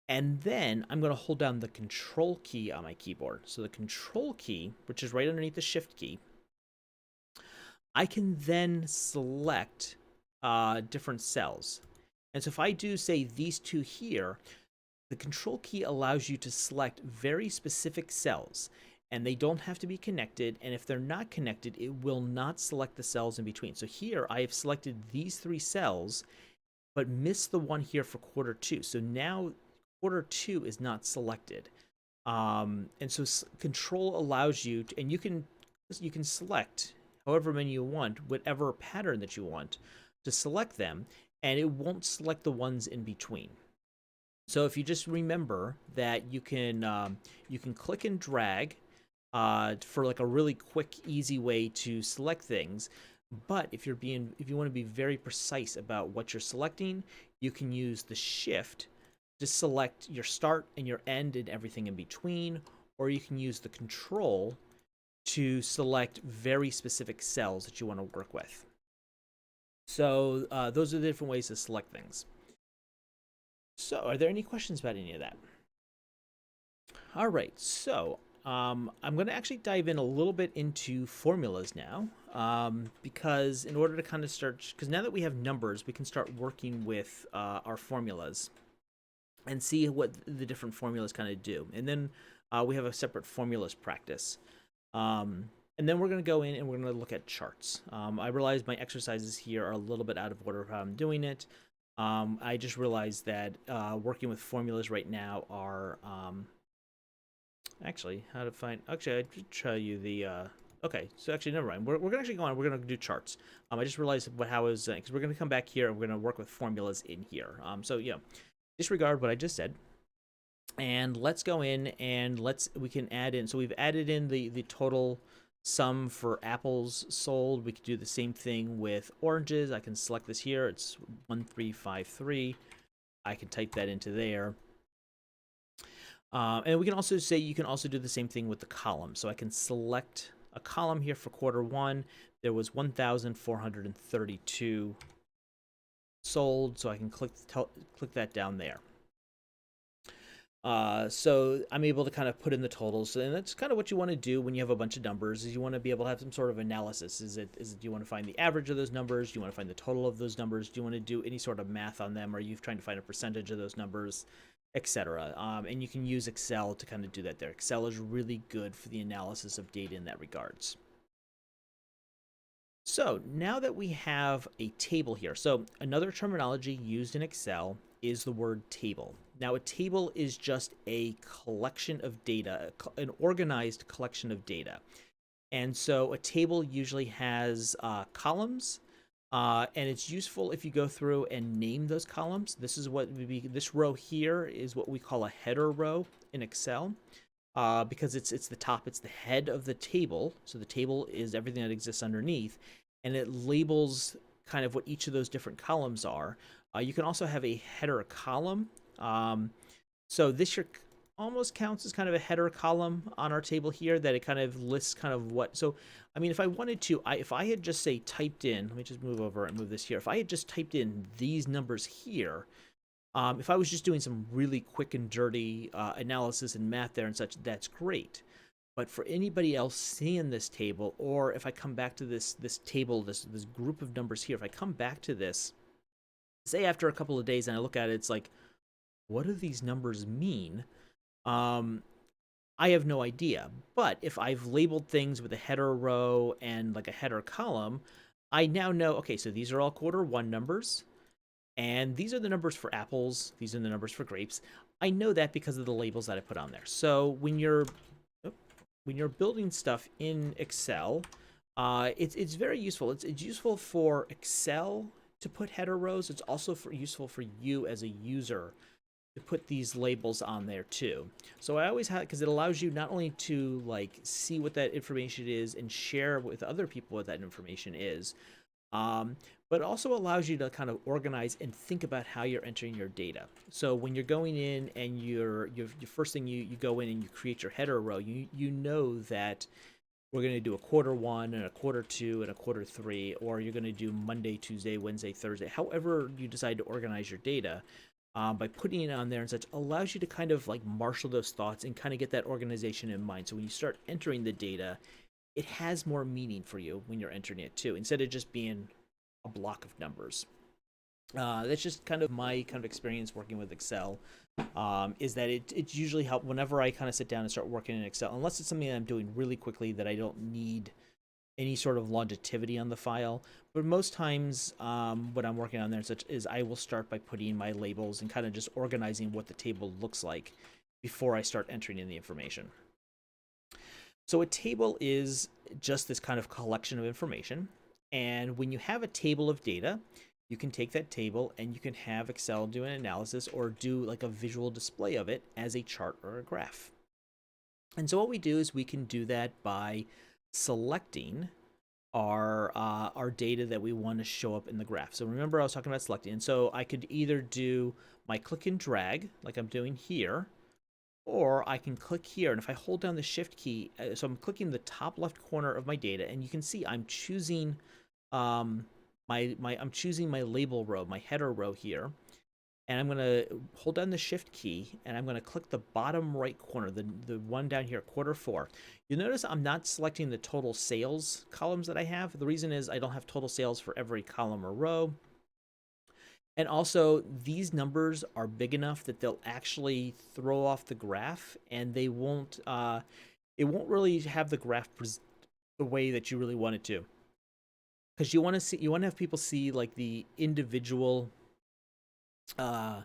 And then I'm going to hold down the Control key on my keyboard. So the Control key, which is right underneath the Shift key, I can then select different cells. And so if I do, say, these 2 here, The control key allows you to select very specific cells, and they don't have to be connected, and if they're not connected, it will not select the cells in between. So here I have selected these 3 cells, but missed the one here for quarter 2. So now quarter 2 is not selected. And so control allows you to, and you can select however many you want, whatever pattern that you want to select them, and it won't select the ones in between. So if you just remember that you can click and drag for like a really quick, easy way to select things. But if you want to be very precise about what you're selecting, you can use the shift to select your start and your end and everything in between, or you can use the control to select very specific cells that you want to work with. So those are the different ways to select things. So are there any questions about any of that? All right, so I'm going to actually dive in a little bit into formulas now, because in order to kind of start, because now that we have numbers, we can start working with our formulas and see what the different formulas kind of do. And then we have a separate formulas practice. And then we're going to go in and we're going to look at charts. I realize my exercises here are a little bit out of order of how I'm doing it. I just realized that working with formulas right now are actually how to find. Actually, I should show you the. Okay, so actually, never mind. We're gonna actually go on. We're gonna do charts. I just realized how is because we're gonna come back here and we're gonna work with formulas in here. So yeah, disregard what I just said, and let's go in and we can add in. So we've added in the total sum for apples sold. We could do the same thing with oranges. I can select this here. It's 1353. I can type that into there. And we can also say you can also do the same thing with the column. So I can select a column here for quarter 1. There was 1,432 sold, so I can click that down there. So I'm able to kind of put in the totals, and that's kind of what you want to do when you have a bunch of numbers. Is you want to be able to have some sort of analysis. Is it do you want to find the average of those numbers? Do you want to find the total of those numbers? Do you want to do any sort of math on them? Are you trying to find a percentage of those numbers, etc.? And you can use Excel to kind of do that there. Excel is really good for the analysis of data in that regards. So now that we have a table here, so another terminology used in Excel is the word table. Now, a table is just a collection of data, an organized collection of data. And so a table usually has columns, and it's useful if you go through and name those columns. This is what this row here is what we call a header row in Excel, because it's the top, it's the head of the table. So the table is everything that exists underneath, and it labels kind of what each of those different columns are. You can also have a header column. So this here almost counts as kind of a header column on our table here, that it kind of lists kind of what. So, I mean, if I wanted to, if I had just say typed in, let me just move over and move this here. If I had just typed in these numbers here, if I was just doing some really quick and dirty analysis and math there and such, that's great. But for anybody else seeing this table, or if I come back to this table, this group of numbers here, if I come back to this, say after a couple of days and I look at it, it's like, what do these numbers mean? I have no idea. But if I've labeled things with a header row and like a header column, I now know, okay, so these are all quarter 1 numbers, and these are the numbers for apples, these are the numbers for grapes. I know that because of the labels that I put on there. So when you're building stuff in Excel, it's very useful. It's useful for Excel to put header rows. It's also useful for you as a user to put these labels on there too. So I always have, because it allows you not only to like see what that information is and share with other people what that information is, but also allows you to kind of organize and think about how you're entering your data. So when you're going in and your first thing you go in and you create your header row, you know that we're going to do a quarter 1 and a quarter 2 and a quarter 3, or you're going to do Monday, Tuesday, Wednesday, Thursday, however you decide to organize your data. By putting it on there and such, allows you to kind of like marshal those thoughts and kind of get that organization in mind. So when you start entering the data, it has more meaning for you when you're entering it too, instead of just being a block of numbers. That's just kind of my kind of experience working with Excel. Is that it's usually help whenever I kind of sit down and start working in Excel, unless it's something that I'm doing really quickly that I don't need any sort of longevity on the file. But most times, when I'm working on there, such is I will start by putting my labels and kind of just organizing what the table looks like before I start entering in the information. So a table is just this kind of collection of information. And when you have a table of data, you can take that table and you can have Excel do an analysis or do like a visual display of it as a chart or a graph. And so what we do is we can do that by selecting our data that we want to show up in the graph. So remember I was talking about selecting. And so I could either do my click and drag like I'm doing here, or I can click here, and if I hold down the shift key, so I'm clicking the top left corner of my data, and you can see I'm choosing I'm choosing my label row, my header row here, and I'm gonna hold down the shift key, and I'm gonna click the bottom right corner, the one down here, quarter 4. You'll notice I'm not selecting the total sales columns that I have. The reason is I don't have total sales for every column or row. And also, these numbers are big enough that they'll actually throw off the graph, and they won't. It won't really have the graph the way that you really want it to, because you want to have people see like the individual, the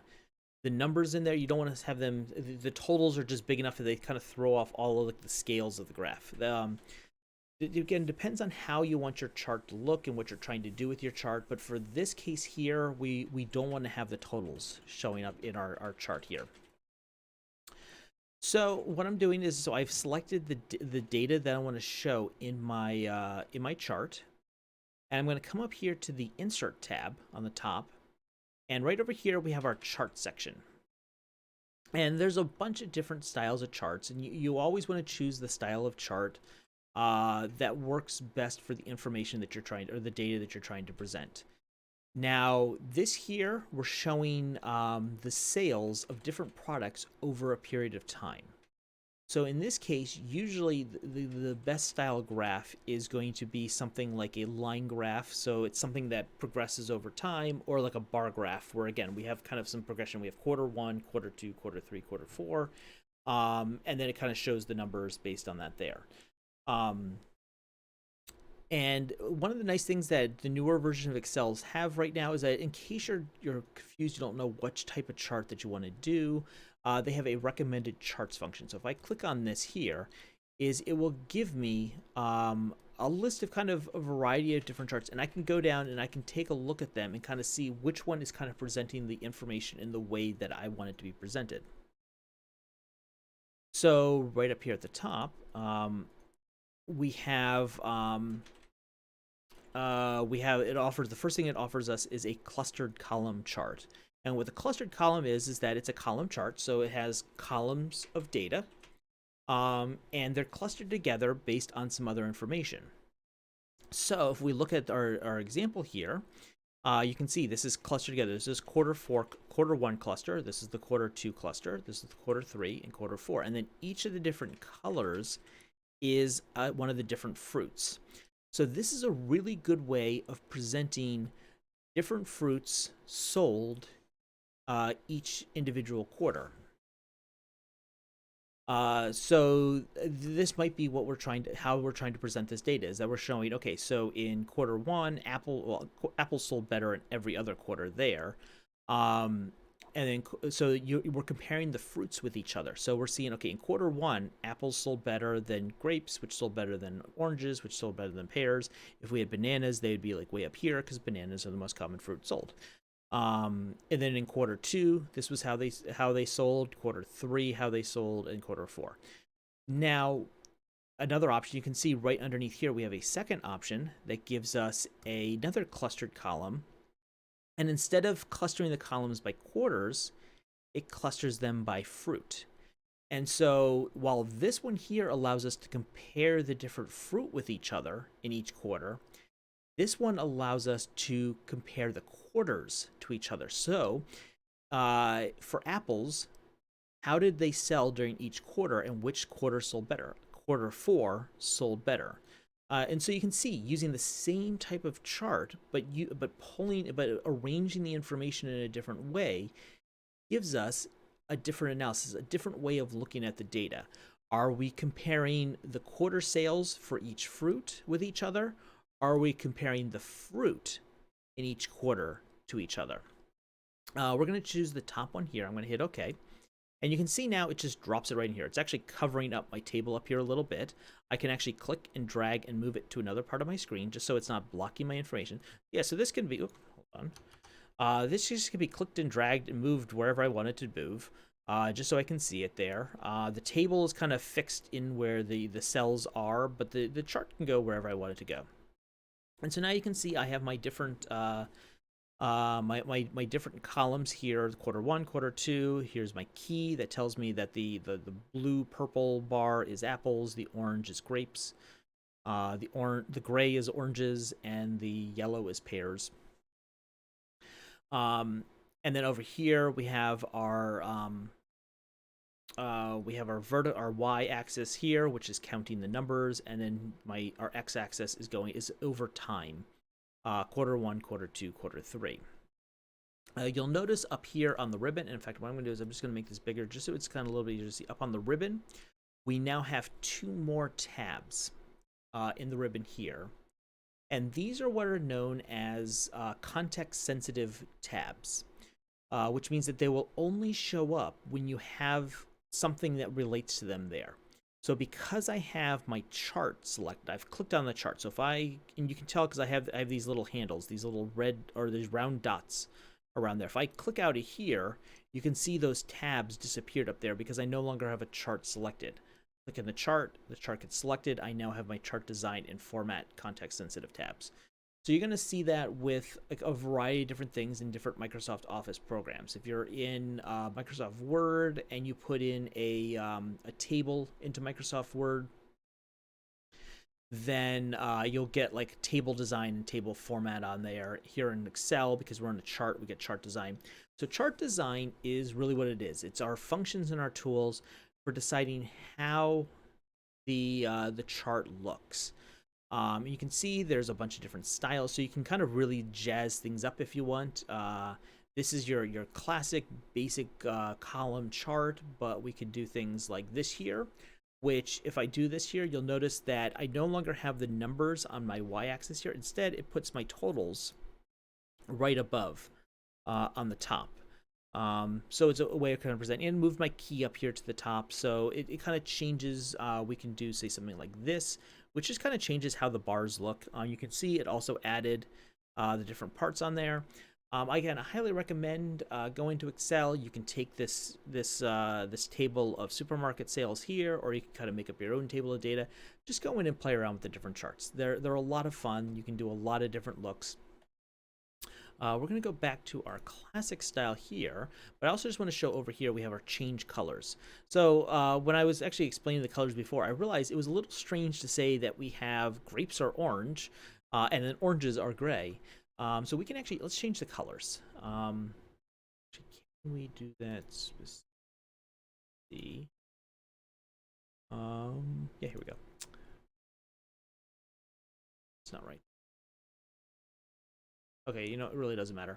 numbers in there. You don't want to have them. The totals are just big enough that they kind of throw off all of like the scales of the graph. It again depends on how you want your chart to look and what you're trying to do with your chart, but for this case here, we don't want to have the totals showing up in our chart here. So what I'm doing is, so I've selected the data that I want to show in my chart, and I'm going to come up here to the Insert tab on the top, and right over here we have our chart section. And there's a bunch of different styles of charts, and you always want to choose the style of chart that works best for the information that you're trying, or the data that you're trying to present. Now, this here, we're showing the sales of different products over a period of time. So in this case, usually the best style graph is going to be something like a line graph. So it's something that progresses over time, or like a bar graph, where again, we have kind of some progression. We have quarter 1, quarter 2, quarter 3, quarter 4. And then it kind of shows the numbers based on that there. And one of the nice things that the newer version of Excels have right now is that in case you're confused, you don't know which type of chart that you want to do, they have a recommended charts function. So if I click on this here, it will give me a list of kind of a variety of different charts, and I can go down and I can take a look at them and kind of see which one is kind of presenting the information in the way that I want it to be presented. So right up here at the top, we have it offers, the first thing it offers us is a clustered column chart. And what the clustered column is that it's a column chart, so it has columns of data, and they're clustered together based on some other information. So if we look at our example here, you can see this is clustered together. This is quarter 1 cluster. This is the quarter 2 cluster. This is the quarter 3 and quarter 4. And then each of the different colors is one of the different fruits. So this is a really good way of presenting different fruits sold each individual quarter. So this might be what how we're trying to present this data, is that we're showing, okay, so in quarter 1, apples sold better in every other quarter there. And then, so we're comparing the fruits with each other. So we're seeing, okay, in quarter 1, apples sold better than grapes, which sold better than oranges, which sold better than pears. If we had bananas, they would be like way up here, because bananas are the most common fruit sold. And then in quarter 2, this was how they sold. Quarter 3, how they sold, and quarter 4. Now, another option you can see right underneath here, we have a second option that gives us another clustered column. And instead of clustering the columns by quarters, it clusters them by fruit. And so while this one here allows us to compare the different fruit with each other in each quarter, this one allows us to compare the quarters to each other. So for apples, how did they sell during each quarter, and which quarter sold better? Quarter 4 sold better. And so you can see using the same type of chart, but arranging the information in a different way gives us a different analysis, a different way of looking at the data. Are we comparing the quarter sales for each fruit with each other? Are we comparing the fruit in each quarter to each other? We're going to choose the top one here. I'm going to hit OK. And you can see now it just drops it right in here. It's actually covering up my table up here a little bit. I can actually click and drag and move it to another part of my screen just so it's not blocking my information. Yeah, so this can be, hold on. This just can be clicked and dragged and moved wherever I want it to move, just so I can see it there. The table is kind of fixed in where the cells are, but the chart can go wherever I want it to go. And so now you can see I have my different my different columns here, quarter one, quarter two. Here's my key that tells me that the blue purple bar is apples, the orange is grapes, the gray is oranges, and the yellow is pears. And then over here we have our our y-axis here, which is counting the numbers, and then our x-axis is over time. Quarter one, quarter two, quarter three. You'll notice up here on the ribbon, and in fact, what I'm going to do is I'm just going to make this bigger just so it's kind of a little bit easier to see. Up on the ribbon, we now have 2 more tabs in the ribbon here. And these are what are known as context-sensitive tabs, which means that they will only show up when you have something that relates to them there. So because I have my chart selected, I've clicked on the chart. So and you can tell because I have these little handles, these little red or these round dots around there. If I click out of here, you can see those tabs disappeared up there because I no longer have a chart selected. Click in the chart gets selected. I now have my chart design and format context sensitive tabs. So you're going to see that with a variety of different things in different Microsoft Office programs. If you're in Microsoft Word and you put in a table into Microsoft Word, then you'll get like table design and table format on there. Here in Excel, because we're on a chart, we get chart design. So chart design is really what it is. It's our functions and our tools for deciding how the chart looks. You can see there's a bunch of different styles, so you can kind of really jazz things up if you want. This is your classic basic column chart, but we could do things like this here, which if I do this here, you'll notice that I no longer have the numbers on my y-axis here. Instead, it puts my totals right above on the top. So it's a way of kind of presenting, and move my key up here to the top. So it kind of changes. We can do, say, something like this, which just kind of changes how the bars look. You can see it also added the different parts on there. Again, I highly recommend going to Excel. You can take this table of supermarket sales here, or you can kind of make up your own table of data. Just go in and play around with the different charts. They're a lot of fun. You can do a lot of different looks. We're going to go back to our classic style here, but I also just want to show over here we have our change colors. So when I was actually explaining the colors before, I realized it was a little strange to say that we have grapes are orange and then oranges are gray. So we can actually, let's change the colors. Can we do that specifically? Yeah, here we go. It's not right. Okay, you know, it really doesn't matter.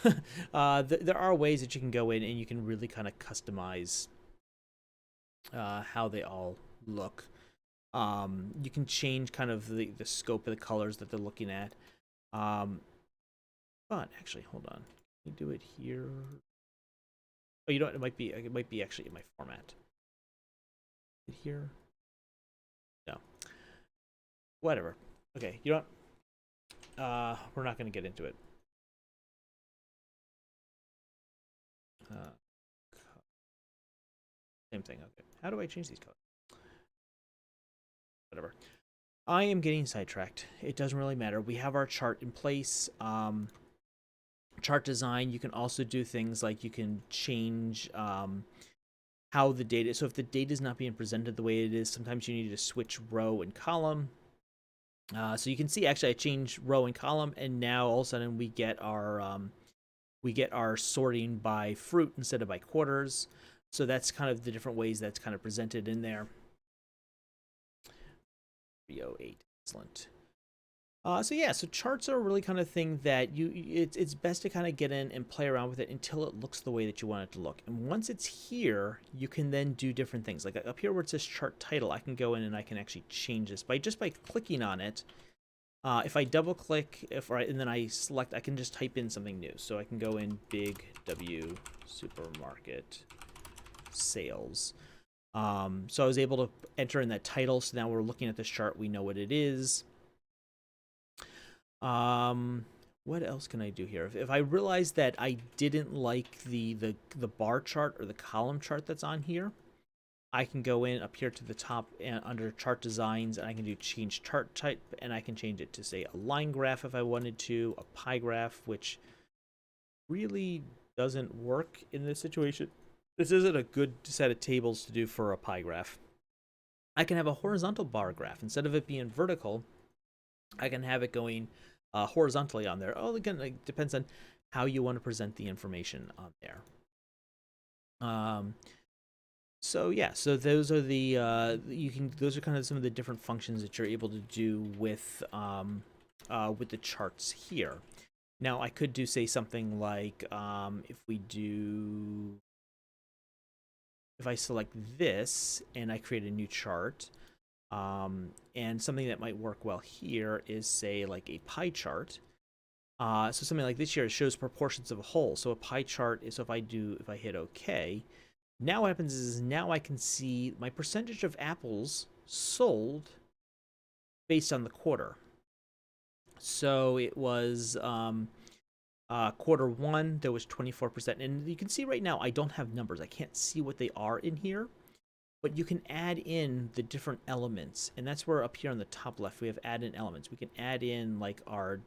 There are ways that you can go in and you can really kind of customize how they all look. You can change kind of the scope of the colors that they're looking at. But actually, hold on. Can you do it here? Oh, you know what? It might be actually in my format. Here? No. Whatever. Okay, you know what? We're not going to get into it. Same thing. Okay. How do I change these colors? Whatever. I am getting sidetracked. It doesn't really matter. We have our chart in place. Chart design, you can also do things like you can change how the data. So if the data is not being presented the way it is, sometimes you need to switch row and column. So you can see actually I changed row and column, and now all of a sudden we get our sorting by fruit instead of by quarters. So that's kind of the different ways that's kind of presented in there. 308. Excellent. So yeah, so charts are really kind of thing that it's best to kind of get in and play around with it until it looks the way that you want it to look. And once it's here, you can then do different things. Like up here where it says chart title, I can go in and I can actually change this by clicking on it. If I double click, and then I select, I can just type in something new. So I can go in Big W Supermarket Sales. So I was able to enter in that title. So now we're looking at this chart. We know what it is. What else can I do here? If I realize that I didn't like the bar chart or the column chart that's on here, I can go in up here to the top and under chart designs, and I can do change chart type, and I can change it to say a line graph if I wanted to, a pie graph, which really doesn't work in this situation. This isn't a good set of tables to do for a pie graph. I can have a horizontal bar graph. Instead of it being vertical, I can have it going horizontally on there. Oh, again, it depends on how you want to present the information on there. So yeah, so those are the those are kind of some of the different functions that you're able to do with the charts here. Now I could do say something like if I select this and I create a new chart, and something that might work well here is say like a pie chart. So something like this here, it shows proportions of a whole. So a pie chart is, so if I hit OK, now what happens is now I can see my percentage of apples sold based on the quarter. So it was quarter one, there was 24%. And you can see right now I don't have numbers. I can't see what they are in here. But you can add in the different elements. And that's where up here on the top left we have add in elements. We can add in like our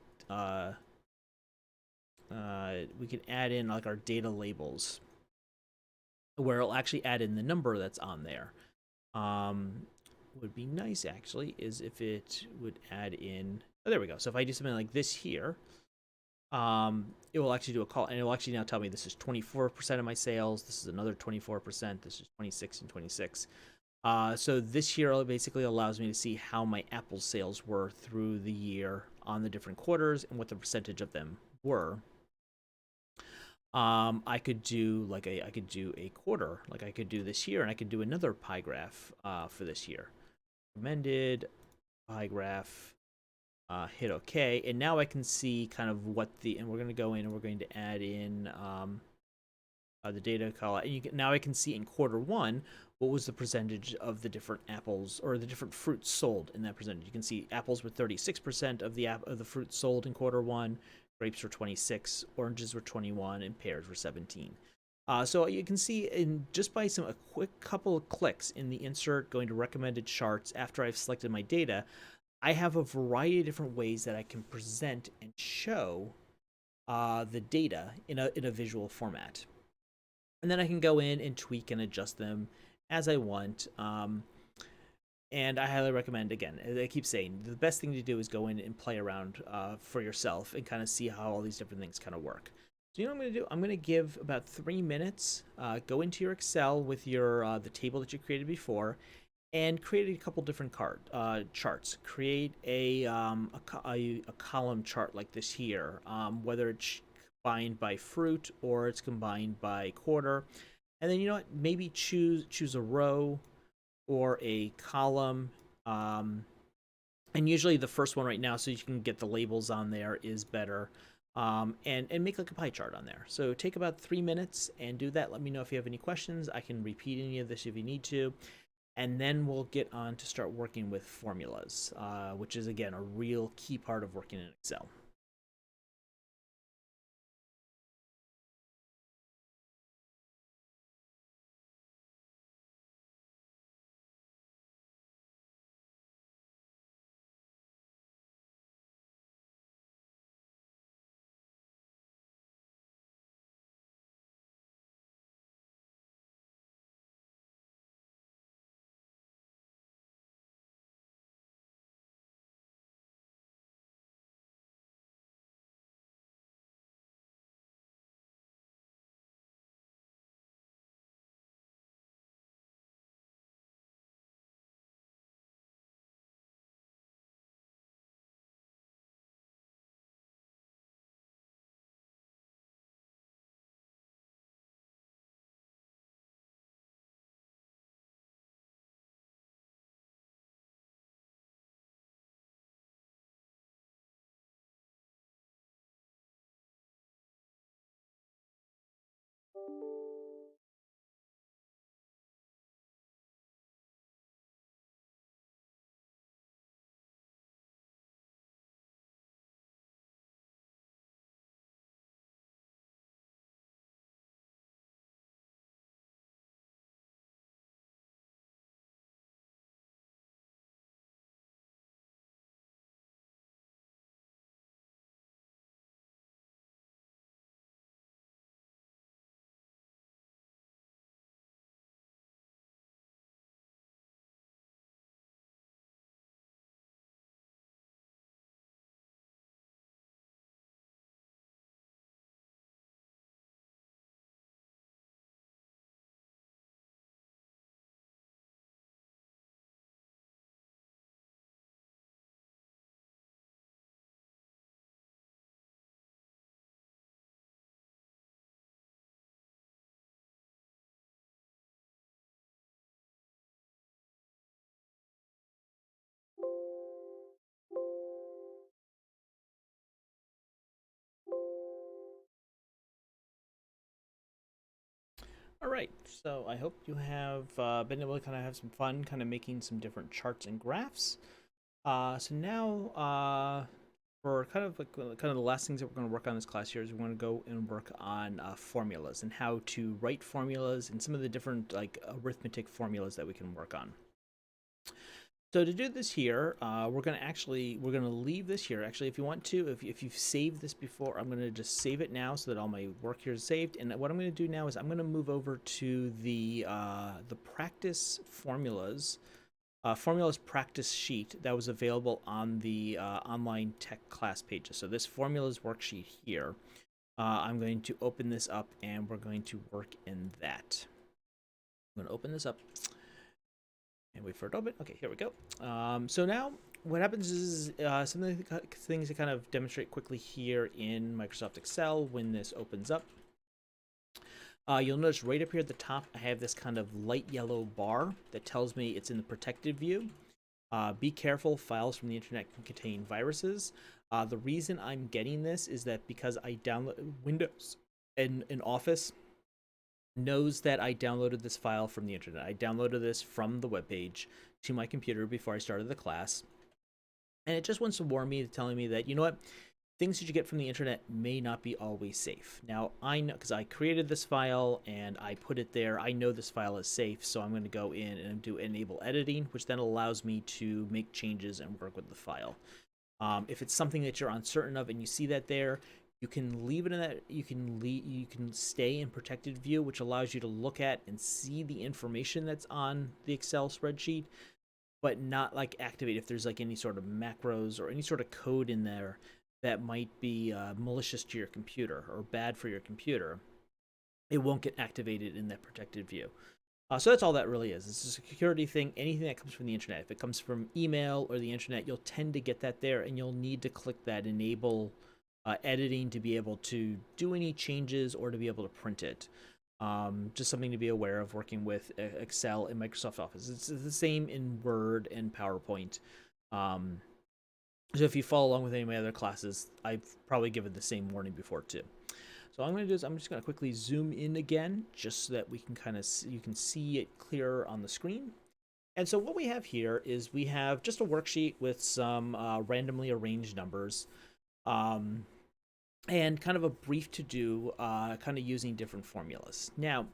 data labels, where it'll actually add in the number that's on there. Would be nice actually is if it would add in, oh, there we go. So if I do something like this here, it will actually do a call, and it will actually now tell me this is 24% of my sales, this is another 24%, this is 26 and 26. So this here basically allows me to see how my Apple sales were through the year on the different quarters and what the percentage of them were. I could do a quarter, like I could do this year, and I could do another pie graph for this year. Recommended pie graph. Hit OK, and now I can see kind of what and we're going to go in and we're going to add in the data column. And now I can see in quarter one what was the percentage of the different apples or the different fruits sold in that percentage. You can see apples were 36% of the fruits sold in quarter one, grapes were 26, oranges were 21, and pears were 17. So you can see in just by a quick couple of clicks in the insert going to recommended charts after I've selected my data, I have a variety of different ways that I can present and show the data in a visual format. And then I can go in and tweak and adjust them as I want. And I highly recommend, again, as I keep saying, the best thing to do is go in and play around for yourself and kind of see how all these different things kind of work. So you know what I'm going to do? I'm going to give about 3 minutes, go into your Excel with your the table that you created before, and create a couple different charts. Create a column chart like this here, whether it's combined by fruit or it's combined by quarter. And then, you know what, maybe choose a row or a column. And usually the first one right now, so you can get the labels on there, is better. And make like a pie chart on there. So take about 3 minutes and do that. Let me know if you have any questions. I can repeat any of this if you need to. And then we'll get on to start working with formulas, which is, again, a real key part of working in Excel. All right, so I hope you have been able to kind of have some fun kind of making some different charts and graphs. So now for kind of like kind of the last things that we're going to work on this class here is we want to go and work on formulas and how to write formulas and some of the different like arithmetic formulas that we can work on. So to do this here, we're gonna leave this here. Actually, if you want to, if you've saved this before, I'm gonna just save it now so that all my work here is saved. And what I'm gonna do now is I'm gonna move over to the practice formulas, formulas practice sheet that was available on the online tech class pages. So this formulas worksheet here, I'm going to open this up and we're going to work in that. I'm gonna open this up. And wait for it to open. Okay, here we go. So now what happens is some of the things to kind of demonstrate quickly here in Microsoft Excel when this opens up. You'll notice right up here at the top, I have this kind of light yellow bar that tells me it's in the protected view. Be careful, files from the internet can contain viruses. The reason I'm getting this is that because I download Windows and Office knows that I downloaded this file from the internet. I downloaded this from the webpage to my computer before I started the class. And it just wants to warn me, telling me that, you know what, things that you get from the internet may not be always safe. Now, I know, because I created this file and I put it there, I know this file is safe, so I'm going to go in and do enable editing, which then allows me to make changes and work with the file. If it's something that you're uncertain of and you see that there, you can leave it in that. You can stay in protected view, which allows you to look at and see the information that's on the Excel spreadsheet, but not like activate if there's like any sort of macros or any sort of code in there that might be malicious to your computer or bad for your computer. It won't get activated in that protected view. So that's all that really is. It's a security thing. Anything that comes from the internet, if it comes from email or the internet, you'll tend to get that there, and you'll need to click that enable editing to be able to do any changes or to be able to print it. Just something to be aware of working with Excel and Microsoft Office. It's the same in Word and PowerPoint. So if you follow along with any of my other classes, I've probably given the same warning before too. So what I'm going to do is I'm just going to quickly zoom in again, just so that we can kind of you can see it clearer on the screen. And so what we have here is we have just a worksheet with some randomly arranged numbers. And kind of a brief to do, kind of using different formulas. Now,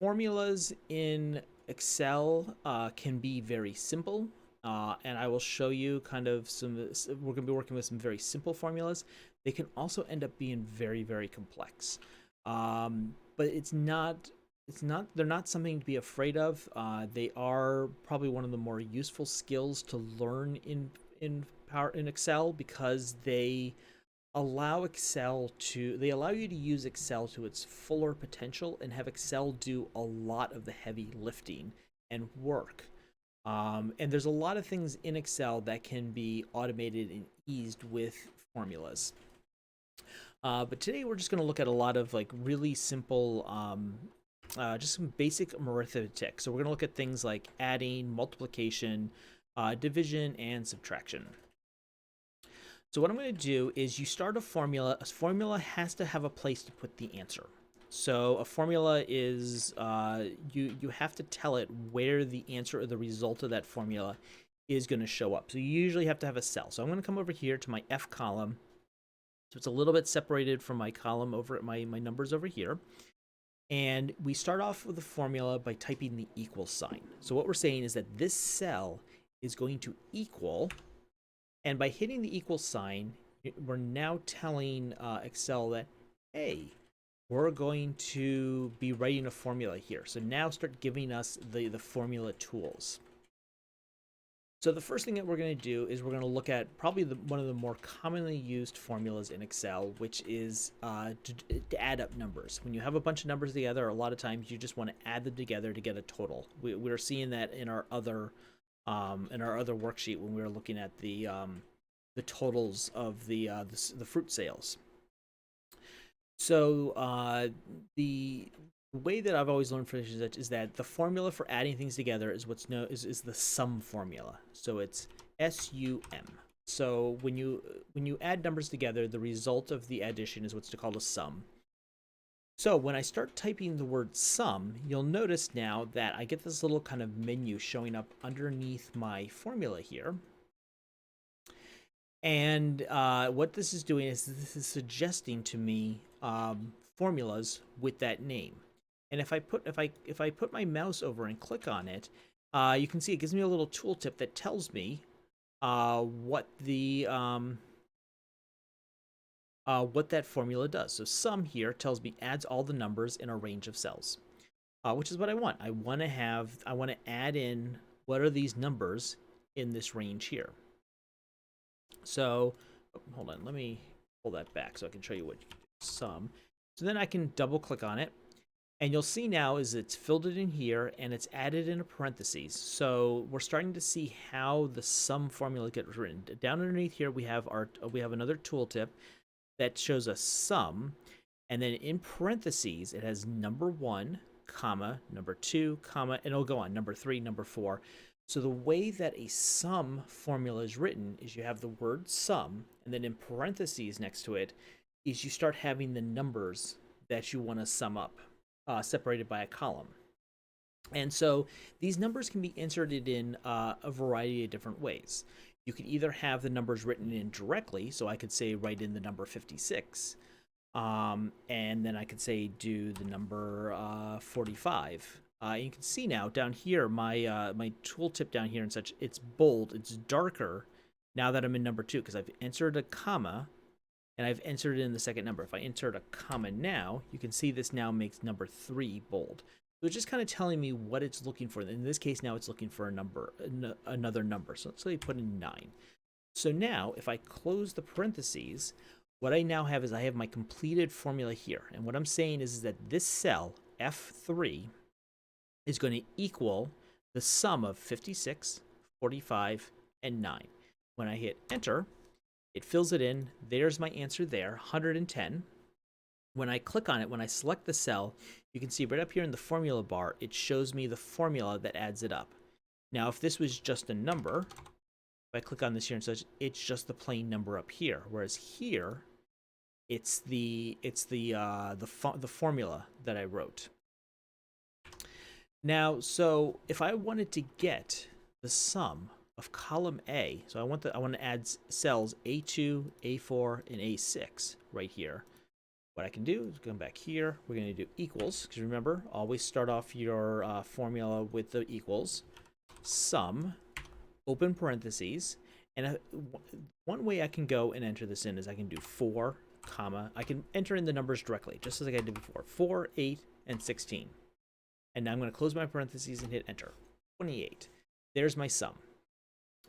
formulas in Excel can be very simple, and I will show you kind of we're going to be working with some very simple formulas. They can also end up being very, very complex. But they're not something to be afraid of. They are probably one of the more useful skills to learn in Excel because they allow you to use Excel to its fuller potential and have Excel do a lot of the heavy lifting and work. And there's a lot of things in Excel that can be automated and eased with formulas. But today we're just going to look at a lot of like really simple, just some basic arithmetic. So we're going to look at things like adding, multiplication, division, and subtraction. So what I'm going to do is you start a formula. A formula has to have a place to put the answer. So a formula is you have to tell it where the answer or the result of that formula is going to show up. So you usually have to have a cell. So I'm going to come over here to my F column. So it's a little bit separated from my column over at my numbers over here. And we start off with the formula by typing the equal sign. So what we're saying is that this cell is going to equal, and by hitting the equal sign, we're now telling Excel that, hey, we're going to be writing a formula here. So now start giving us the formula tools. So the first thing that we're going to do is we're going to look at probably one of the more commonly used formulas in Excel, which is to add up numbers. When you have a bunch of numbers together, a lot of times you just want to add them together to get a total. We're seeing that in our other worksheet when we were looking at the totals of the fruit sales. So the way that I've always learned for this is that the formula for adding things together is what's known is the sum formula. So it's SUM. So when you add numbers together, the result of the addition is what's called a sum. So when I start typing the word sum, you'll notice now that I get this little kind of menu showing up underneath my formula here. And what this is doing is this is suggesting to me formulas with that name. And if I put my mouse over and click on it, you can see it gives me a little tooltip that tells me what that formula does. So sum here tells me adds all the numbers in a range of cells, which is what I want. I want to add in what are these numbers in this range here. So hold on, let me pull that back so I can show you what sum. So then I can double click on it. And you'll see now is it's filled it in here and it's added in a parentheses. So we're starting to see how the sum formula gets written. Down underneath here we have another tooltip that shows a sum, and then in parentheses it has number 1, comma, number 2, comma, and it'll go on number 3, number 4. So the way that a sum formula is written is you have the word sum, and then in parentheses next to it is you start having the numbers that you want to sum up. Separated by a column. And so these numbers can be inserted in a variety of different ways. You can either have the numbers written in directly, so I could say write in the number 56, and then I could say do the number 45. You can see now down here, my tooltip down here and such, it's bold, it's darker now that I'm in number 2, because I've inserted a comma, and I've inserted in the second number. If I insert a comma now, you can see this now makes number 3 bold. So it's just kind of telling me what it's looking for. In this case, now it's looking for another number. So let's say put in 9. So now, if I close the parentheses, what I now have is I have my completed formula here. And what I'm saying is that this cell, F3, is going to equal the sum of 56, 45, and 9. When I hit enter, it fills it in. There's my answer there, 110. When I click on it, when I select the cell, you can see right up here in the formula bar, it shows me the formula that adds it up. Now, if this was just a number, if I click on this here and such, it's just the plain number up here. Whereas here, it's the formula that I wrote. Now, so if I wanted to get the sum of column A, so I want to add cells A2, A4, and A6 right here. What I can do is come back here. We're going to do equals, because remember, always start off your formula with the equals. Sum, open parentheses, and one way I can go and enter this in is I can do 4, comma. I can enter in the numbers directly, just as I did before. 4, 8, and 16. And now I'm going to close my parentheses and hit enter. 28. There's my sum.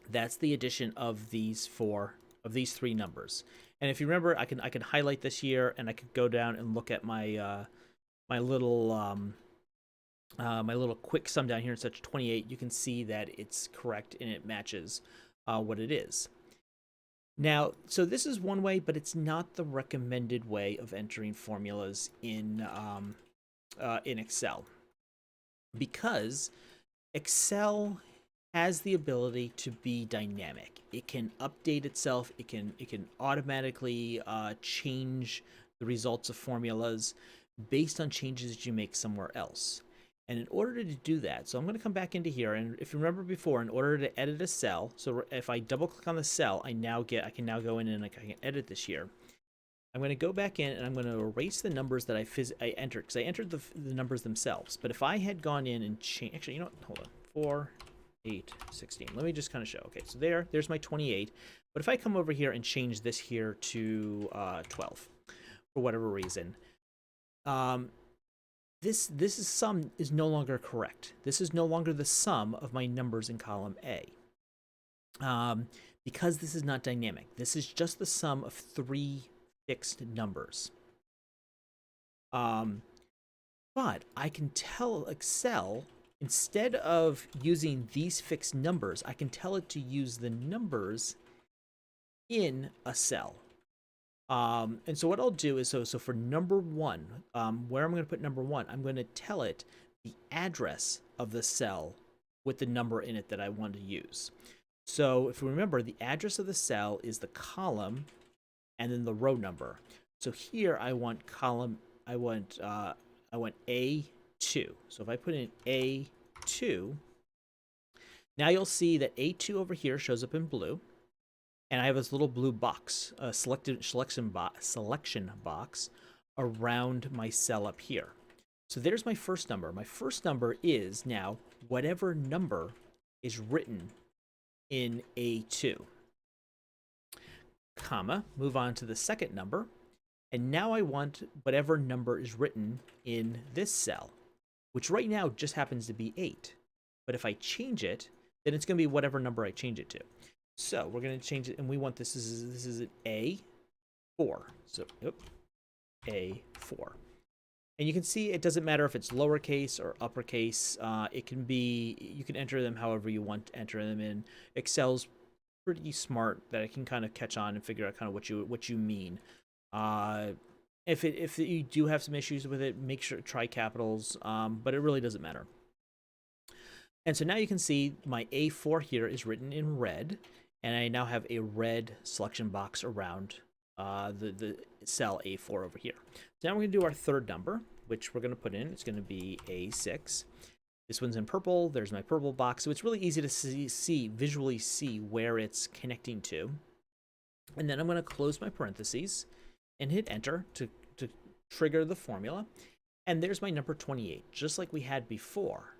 That's the addition of these 3 numbers. And if you remember, I can highlight this here, and I could go down and look at my my little quick sum down here in such 28. You can see that it's correct and it matches what it is. Now, so this is one way, but it's not the recommended way of entering formulas in Excel, because Excel has the ability to be dynamic. It can update itself. It can automatically change the results of formulas. based on changes that you make somewhere else. And in order to do that, so I'm going to come back into here, and if you remember before, in order to edit a cell, so if I double click on the cell, I can now go in and I can edit this here. I'm going to go back in and I'm going to erase the numbers that I entered, because I entered the numbers themselves. But if I had gone in and changed, actually, you know what, hold on, 4, 8, 16. Let me just kind of show. Okay, so there's my 28. But if I come over here and change this here to 12, for whatever reason, this sum is no longer correct. This is no longer the sum of my numbers in column A. Because this is not dynamic. This is just the sum of 3 fixed numbers. But I can tell Excel, instead of using these fixed numbers, I can tell it to use the numbers in a cell. And so what I'll do is, so for number 1, where I'm going to put number 1, I'm going to tell it the address of the cell with the number in it that I want to use. So if you remember, the address of the cell is the column and then the row number. So here I want I want A2. So if I put in A2, now you'll see that A2 over here shows up in blue. And I have this little blue box, a selection box around my cell up here. So there's my first number. My first number is now whatever number is written in A2. Comma, move on to the second number. And now I want whatever number is written in this cell, which right now just happens to be 8. But if I change it, then it's going to be whatever number I change it to. So we're going to change it, and we want this is an A4. So A4. And you can see it doesn't matter if it's lowercase or uppercase. It can be, you can enter them however you want to enter them in. Excel's pretty smart that it can kind of catch on and figure out kind of what you mean. If you do have some issues with it, make sure to try capitals, but it really doesn't matter. And so now you can see my A4 here is written in red, and I now have a red selection box around the cell A4 over here. So now we're going to do our third number, which we're going to put in. It's going to be A6. This one's in purple. There's my purple box. So it's really easy to visually see where it's connecting to. And then I'm going to close my parentheses and hit enter to trigger the formula. And there's my number 28, just like we had before.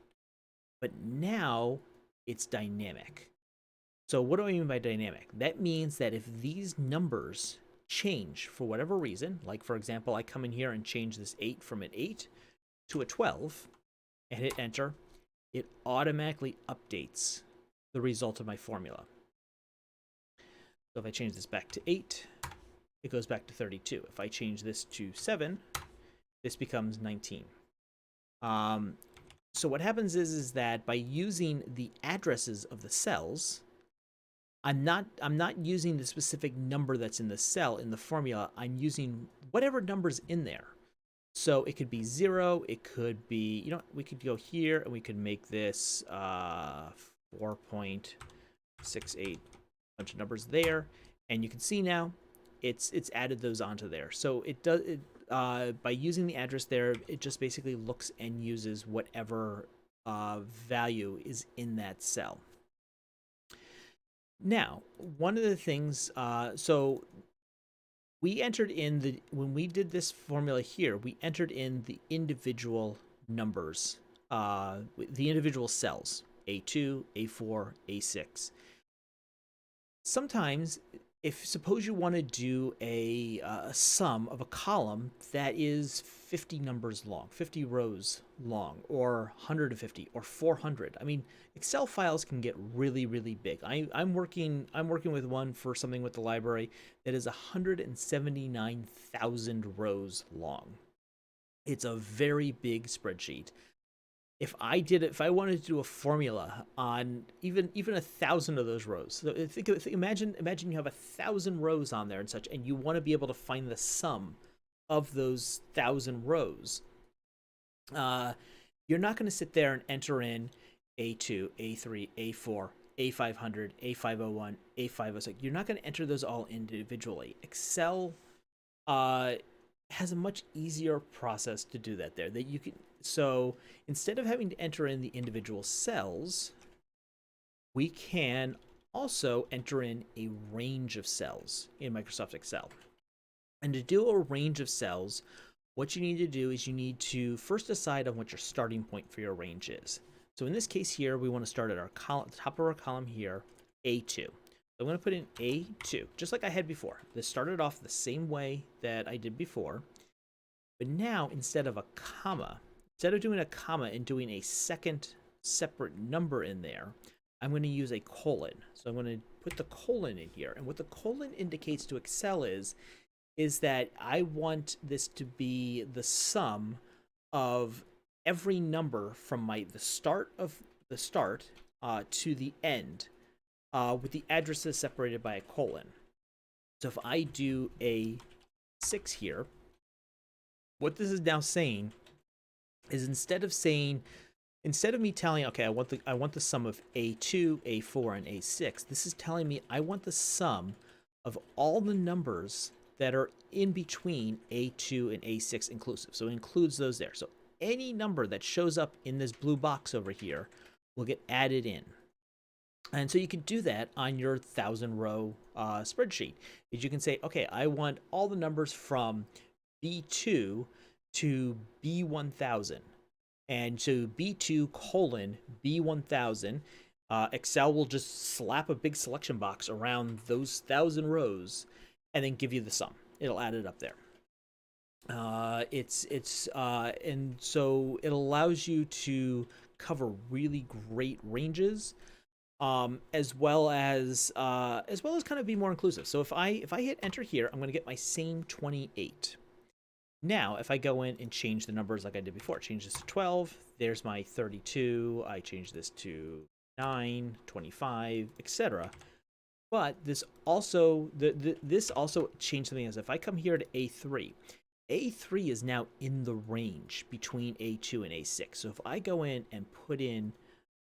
But now it's dynamic. So what do I mean by dynamic? That means that if these numbers change for whatever reason, like for example, I come in here and change this 8 from an 8 to a 12 and hit enter, it automatically updates the result of my formula. So if I change this back to 8, it goes back to 32. If I change this to 7, this becomes 19. So what happens is that by using the addresses of the cells, I'm not using the specific number that's in the cell in the formula. I'm using whatever number's in there. So it could be 0. It could be, you know, we could go here and we could make this 4.68. Bunch of numbers there, and you can see now it's added those onto there. So it does by using the address there, it just basically looks and uses whatever value is in that cell. Now, one of the things, so we entered in when we did this formula here, we entered in the individual numbers, the individual cells, A2, A4, A6. Sometimes, suppose you want to do a sum of a column that is 50 numbers long, 50 rows long, or 150 or 400. I mean, Excel files can get really, really big. I'm working with one for something with the library that is 179,000 rows long. It's a very big spreadsheet. If I wanted to do a formula on even 1,000 of those rows, so imagine you have 1,000 rows on there and such, and you want to be able to find the sum of those 1,000 rows. You're not going to sit there and enter in A2, A3, A4, A500, A501, A506. You're not going to enter those all individually. Excel has a much easier process to do that there. That you can, so instead of having to enter in the individual cells, we can also enter in a range of cells in Microsoft Excel. And to do a range of cells, what you need to do is you need to first decide on what your starting point for your range is. So in this case here, we want to start at our column, top of our column here, A2. So I'm going to put in A2, just like I had before. This started off the same way that I did before. But now, instead of a comma, instead of doing a comma and doing a second separate number in there, I'm going to use a colon. So I'm going to put the colon in here. And what the colon indicates to Excel is that I want this to be the sum of every number from the start to the end, with the addresses separated by a colon. So if I do a 6 here, what this is now saying is instead of me telling, okay, I want the sum of A2, A4, and A6, this is telling me I want the sum of all the numbers that are in between A2 and A6 inclusive. So it includes those there. So any number that shows up in this blue box over here will get added in. And so you can do that on your 1,000-row spreadsheet. Is you can say, okay, I want all the numbers from B2 to B1000. And so B2 colon B1000, Excel will just slap a big selection box around those 1,000 rows and then give you the sum. It'll add it up there. And so it allows you to cover really great ranges, as well as kind of be more inclusive. So if I hit enter here, I'm going to get my same 28. Now, if I go in and change the numbers like I did before, change this to 12, there's my 32, I change this to 9, 25, etc. But this also changed something else. If I come here to A3, A3 is now in the range between A2 and A6. So if I go in and put in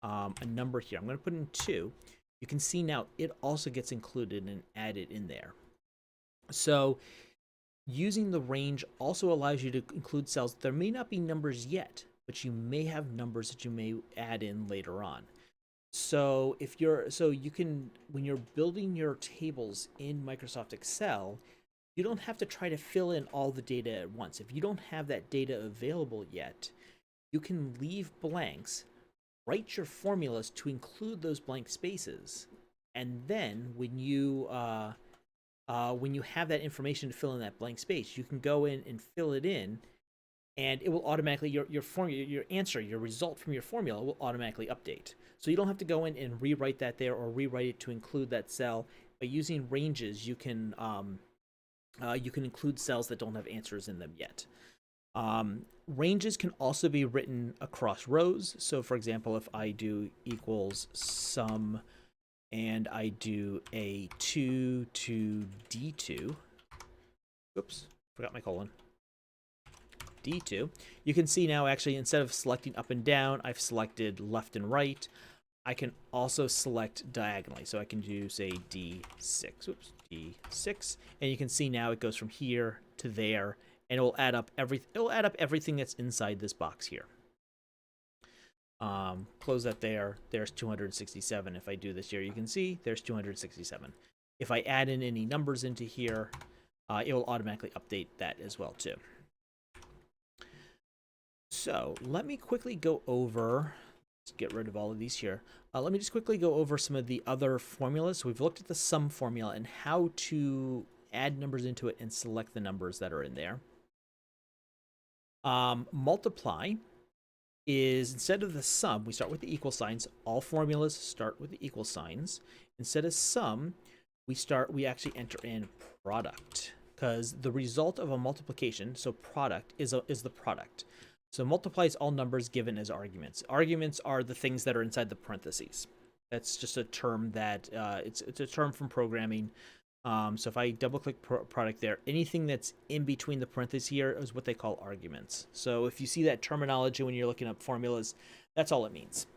a number here, I'm going to put in 2, you can see now it also gets included and added in there. So using the range also allows you to include cells. There may not be numbers yet, but you may have numbers that you may add in later on. So you can, when you're building your tables in Microsoft Excel, you don't have to try to fill in all the data at once. If you don't have that data available yet, you can leave blanks, write your formulas to include those blank spaces, and then when you have that information to fill in that blank space, you can go in and fill it in, and it will automatically, your result from your formula will automatically update. So you don't have to go in and rewrite that there or rewrite it to include that cell. By using ranges, you can include cells that don't have answers in them yet. Ranges can also be written across rows. So for example, if I do equals sum and I do a 2 to D2, oops, forgot my colon, D2, you can see now actually instead of selecting up and down, I've selected left and right. I can also select diagonally. So I can do, say, D6, oops, D6, and you can see now it goes from here to there, and it will add up everything that's inside this box here. Close that there. There's 267. If I do this here, you can see there's 267. If I add in any numbers into here, it will automatically update that as well too. So let me quickly go over, let's get rid of all of these here. Let me just quickly go over some of the other formulas. So we've looked at the sum formula and how to add numbers into it and select the numbers that are in there. Multiply is, instead of the sum, we start with the equal signs. All formulas start with the equal signs. Instead of sum, we actually enter in product, because the result of a multiplication, so product, is the product. So multiply is all numbers given as arguments. Arguments are the things that are inside the parentheses. That's just a term that it's a term from programming. So if I double click product there, anything that's in between the parentheses here is what they call arguments. So if you see that terminology when you're looking up formulas, that's all it means.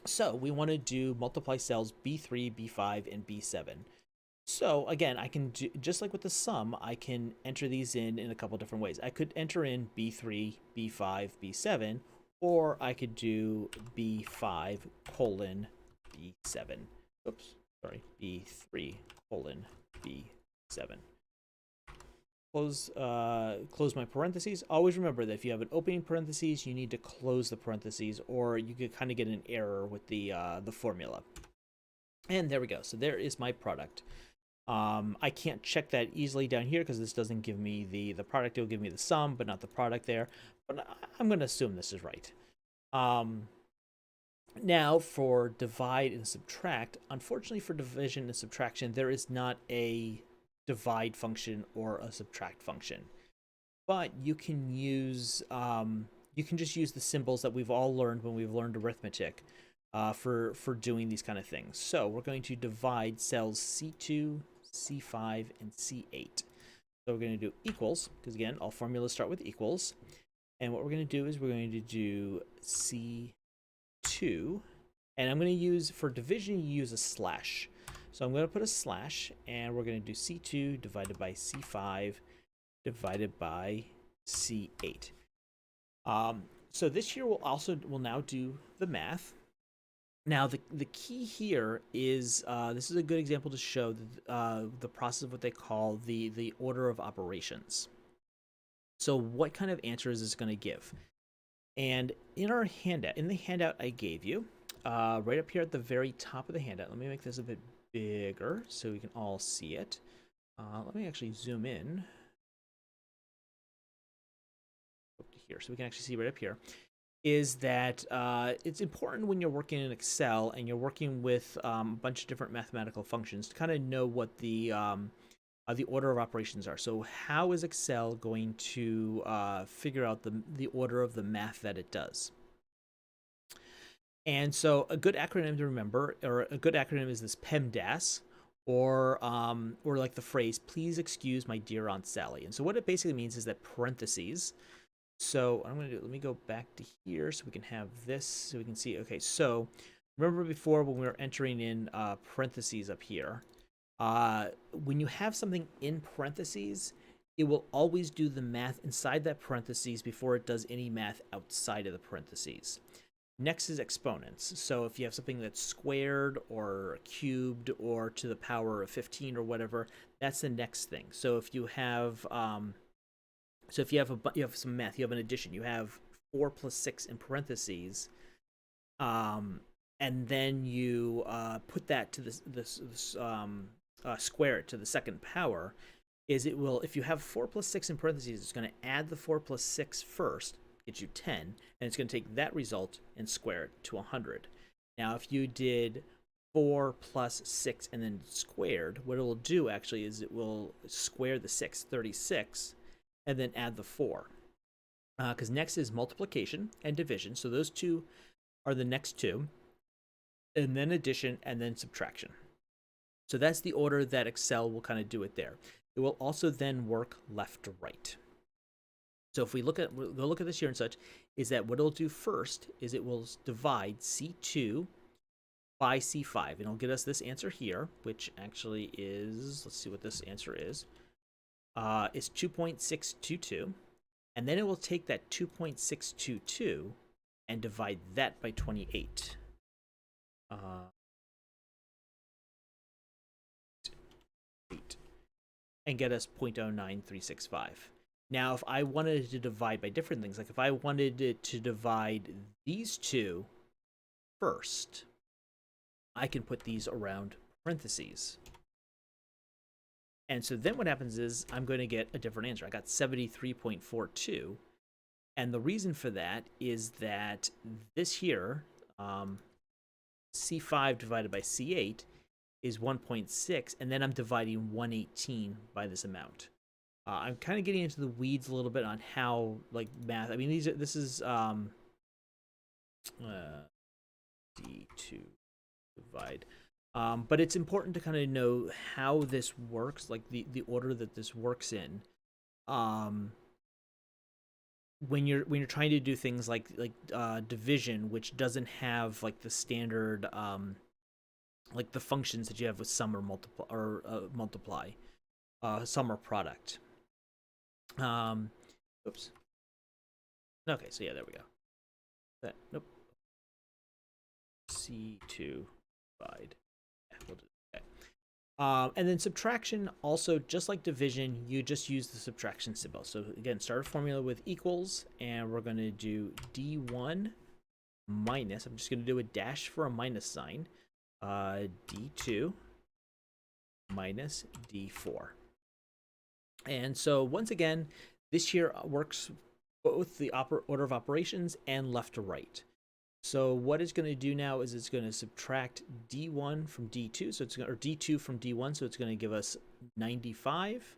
So we want to do multiply cells B3, B5, and B7. So again, I can do, just like with the sum, I can enter these in a couple different ways. I could enter in B3, B5, B7, or I could do B5 colon B7. Oops, sorry, B3 colon B7. Close my parentheses. Always remember that if you have an opening parentheses, you need to close the parentheses, or you could kind of get an error with the formula. And there we go. So there is my product. I can't check that easily down here because this doesn't give me the product. It'll give me the sum, but not the product there. But I'm going to assume this is right. Now for divide and subtract, unfortunately for division and subtraction, there is not a divide function or a subtract function. But you can use, you can just use the symbols that we've all learned when we've learned arithmetic for doing these kind of things. So we're going to divide cells C2, C5, and C8. So we're going to do equals, because again, all formulas start with equals. And what we're going to do is we're going to do C2, and I'm going to use, for division, you use a slash. So I'm going to put a slash, and we're going to do C2 divided by C5 divided by C8. So this here will now do the math. Now the key here is this is a good example to show the process of what they call the order of operations. So what kind of answer is this going to give? And in our handout, in the handout I gave you, right up here at the very top of the handout, let me make this a bit bigger so we can all see it. Let me actually zoom in up to here so we can actually see right up here. Is that it's important when you're working in Excel and you're working with a bunch of different mathematical functions to kind of know what the order of operations are. So how is Excel going to figure out the order of the math that it does? And so a good acronym to remember, or a good acronym, is this PEMDAS, or like the phrase, please excuse my dear Aunt Sally. And so what it basically means is that parentheses. So what I'm going to do, let me go back to here so we can have this, so we can see. Okay, so remember before when we were entering in parentheses up here, when you have something in parentheses, it will always do the math inside that parentheses before it does any math outside of the parentheses. Next is exponents. So if you have something that's squared or cubed or to the power of 15 or whatever, that's the next thing. So if you have you have some math, you have an addition, you have 4 plus 6 in parentheses, and then you put that to square it to the second power, is it will, if you have 4 plus 6 in parentheses, it's going to add the 4 plus 6 first, get you 10, and it's going to take that result and square it to 100. Now, if you did 4 plus 6 and then squared, what it will do actually is it will square the 6, 36, and then add the 4. Because next is multiplication and division. So those two are the next two. And then addition and then subtraction. So that's the order that Excel will kind of do it there. It will also then work left to right. So if we'll go look at this here and such, is that what it'll do first is it will divide C2 by C5. And it'll get us this answer here, which actually is, let's see what this answer is 2.622, and then it will take that 2.622 and divide that by 28. And get us 0.09365. Now, if I wanted to divide by different things, like if I wanted it to divide these two first, I can put these around parentheses. And so then what happens is I'm going to get a different answer. I got 73.42. And the reason for that is that this here, C5 divided by C8 is 1.6, and then I'm dividing 118 by this amount. I'm kind of getting into the weeds a little bit on how, like, math. I mean, this is D2 divide. But it's important to kind of know how this works, like the order that this works in. When you're trying to do things like division, which doesn't have like the standard like the functions that you have with sum or multiply, sum or product. Oops. Okay, so yeah, there we go. That nope. C2 divide. Yeah, we'll do that. And then subtraction, also just like division, you just use the subtraction symbol. So again, start a formula with equals, and we're going to do D1 minus, I'm just going to do a dash for a minus sign, D2 minus D4. And so once again, this here works both the order of operations and left to right. So what it's going to do now is it's going to subtract D1 from D2, so it's going, or D2 from D1, so it's going to give us 95,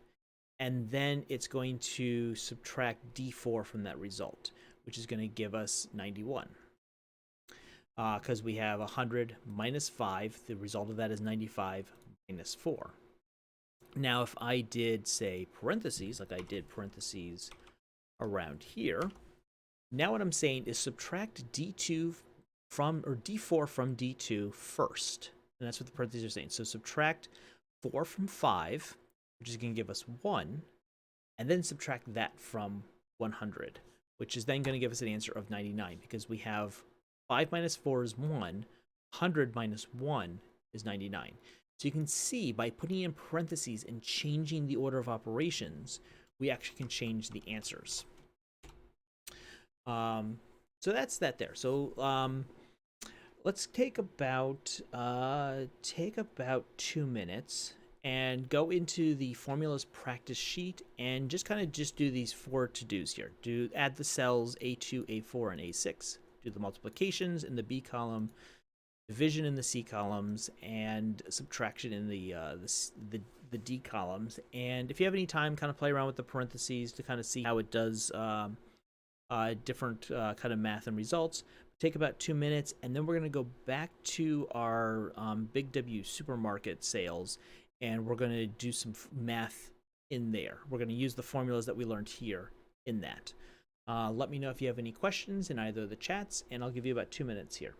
and then it's going to subtract D4 from that result, which is going to give us 91. Because we have 100 minus 5, the result of that is 95 minus 4. Now, if I did, say, parentheses, like I did parentheses around here, now what I'm saying is subtract D2 from, or D4 from D2 first. And that's what the parentheses are saying. So subtract 4 from 5, which is going to give us 1, and then subtract that from 100, which is then going to give us an answer of 99, because we have 5 minus 4 is 1, 100 minus 1 is 99. So you can see by putting in parentheses and changing the order of operations, we actually can change the answers. So that's that there. So let's take about 2 minutes and go into the formulas practice sheet and just kind of do these 4 to-dos here. Add the cells A2, A4, and A6. Do the multiplications in the B column, division in the C columns, and subtraction in the D columns. And if you have any time, kind of play around with the parentheses to kind of see how it does different kind of math and results. Take about 2 minutes, and then we're going to go back to our Big W supermarket sales, and we're going to do some math in there. We're going to use the formulas that we learned here in that. Let me know if you have any questions in either of the chats, and I'll give you about 2 minutes here.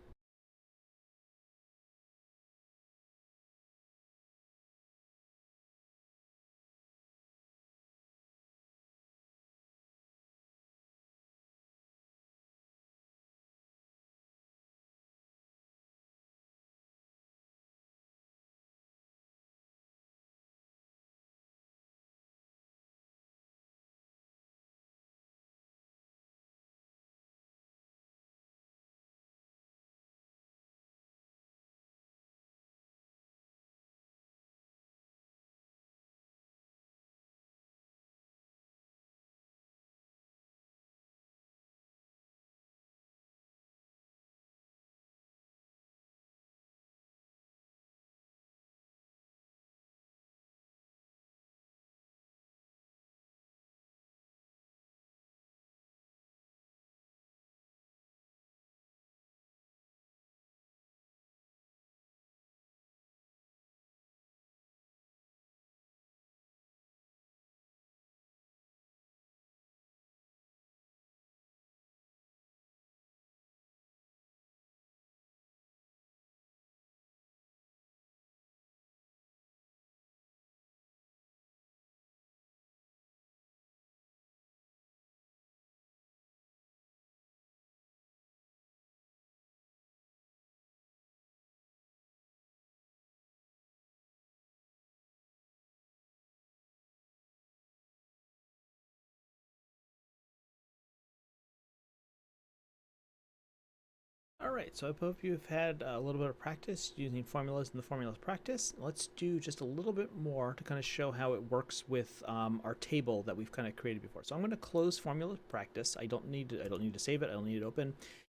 All right, so I hope you've had a little bit of practice using formulas in the formulas practice. Let's do just a little bit more to kind of show how it works with our table that we've kind of created before. So I'm going to close formula practice. I don't need to save it. I don't need it open.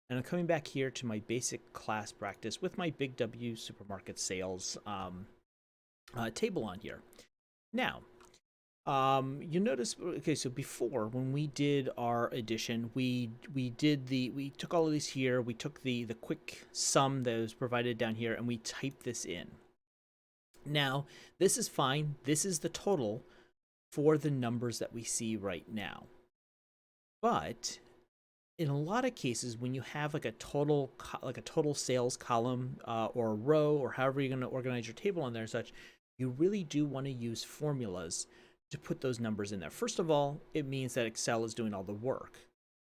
And I'm coming back here to my basic class practice with my Big W supermarket sales table on here. Now, you notice, okay, so before when we did our addition, we took all of these here, we took the quick sum that was provided down here, and we typed this in. Now, this is fine. This is the total for the numbers that we see right now. But in a lot of cases, when you have like a total sales column or a row or however you're going to organize your table on there and such, you really do want to use formulas to put those numbers in there. First of all, it means that Excel is doing all the work,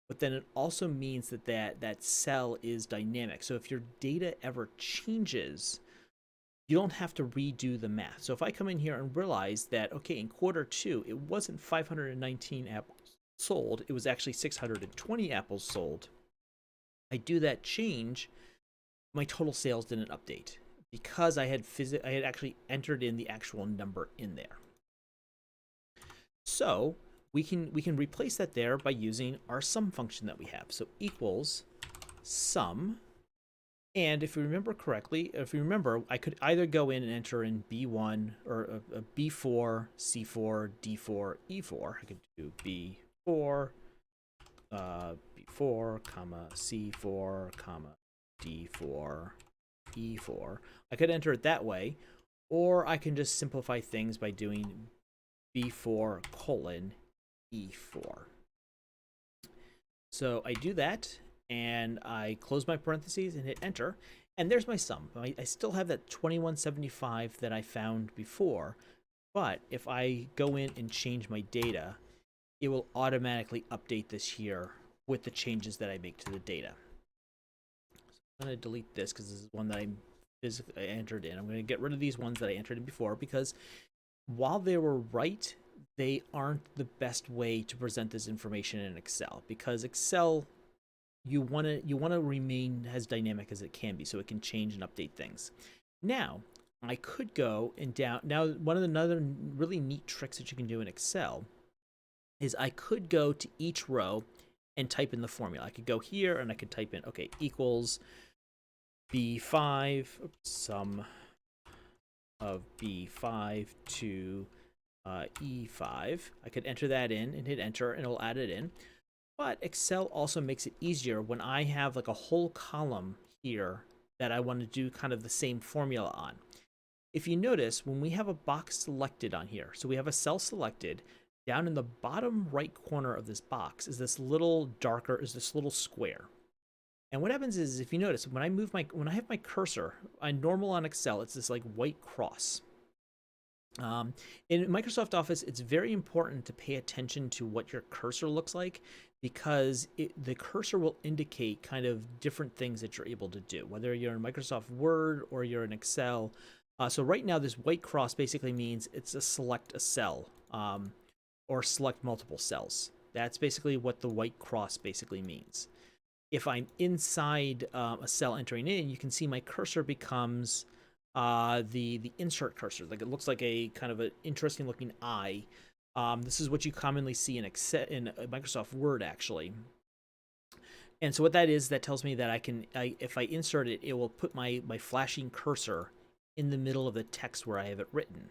but then it also means that that cell is dynamic. So if your data ever changes, you don't have to redo the math. So if I come in here and realize that, okay, in Q2, it wasn't 519 apples sold, it was actually 620 apples sold. I do that change, my total sales didn't update because I had actually entered in the actual number in there. So we can replace that there by using our sum function that we have. So equals sum. And if you remember correctly, I could either go in and enter in B1 or B4, C4, D4, E4. I could do B4, B4, comma, C4, comma, D4, E4. I could enter it that way, or I can just simplify things by doing B4 colon E4. So I do that, and I close my parentheses and hit enter, and there's my sum. I still have that 2175 that I found before, but if I go in and change my data, it will automatically update this here with the changes that I make to the data. So I'm going to delete this because this is one that I physically entered in. I'm going to get rid of these ones that I entered in before, because while they were right, they aren't the best way to present this information in Excel, because Excel, you want to remain as dynamic as it can be, so it can change and update things. Now, I could go and down. Now, one of the another really neat tricks that you can do in Excel is I could go to each row and type in the formula. I could go here and I could type in, okay, equals B5, sum of B5 to E5. I could enter that in and hit enter, and it'll add it in. But Excel also makes it easier when I have like a whole column here that I want to do kind of the same formula on. If you notice, when we have a box selected on here, so we have a cell selected, down in the bottom right corner of this box is this little square. And what happens is, if you notice, when I have my cursor, normal on Excel, it's this like white cross. In Microsoft Office, it's very important to pay attention to what your cursor looks like, because the cursor will indicate kind of different things that you're able to do, whether you're in Microsoft Word or you're in Excel. So right now, this white cross basically means it's a select a cell or select multiple cells. That's basically what the white cross basically means. If I'm inside a cell entering in, you can see my cursor becomes the insert cursor. Like, it looks like a kind of an interesting looking eye. This is what you commonly see in Microsoft Word, actually. And so what that is, that tells me that if I insert it, it will put my flashing cursor in the middle of the text where I have it written.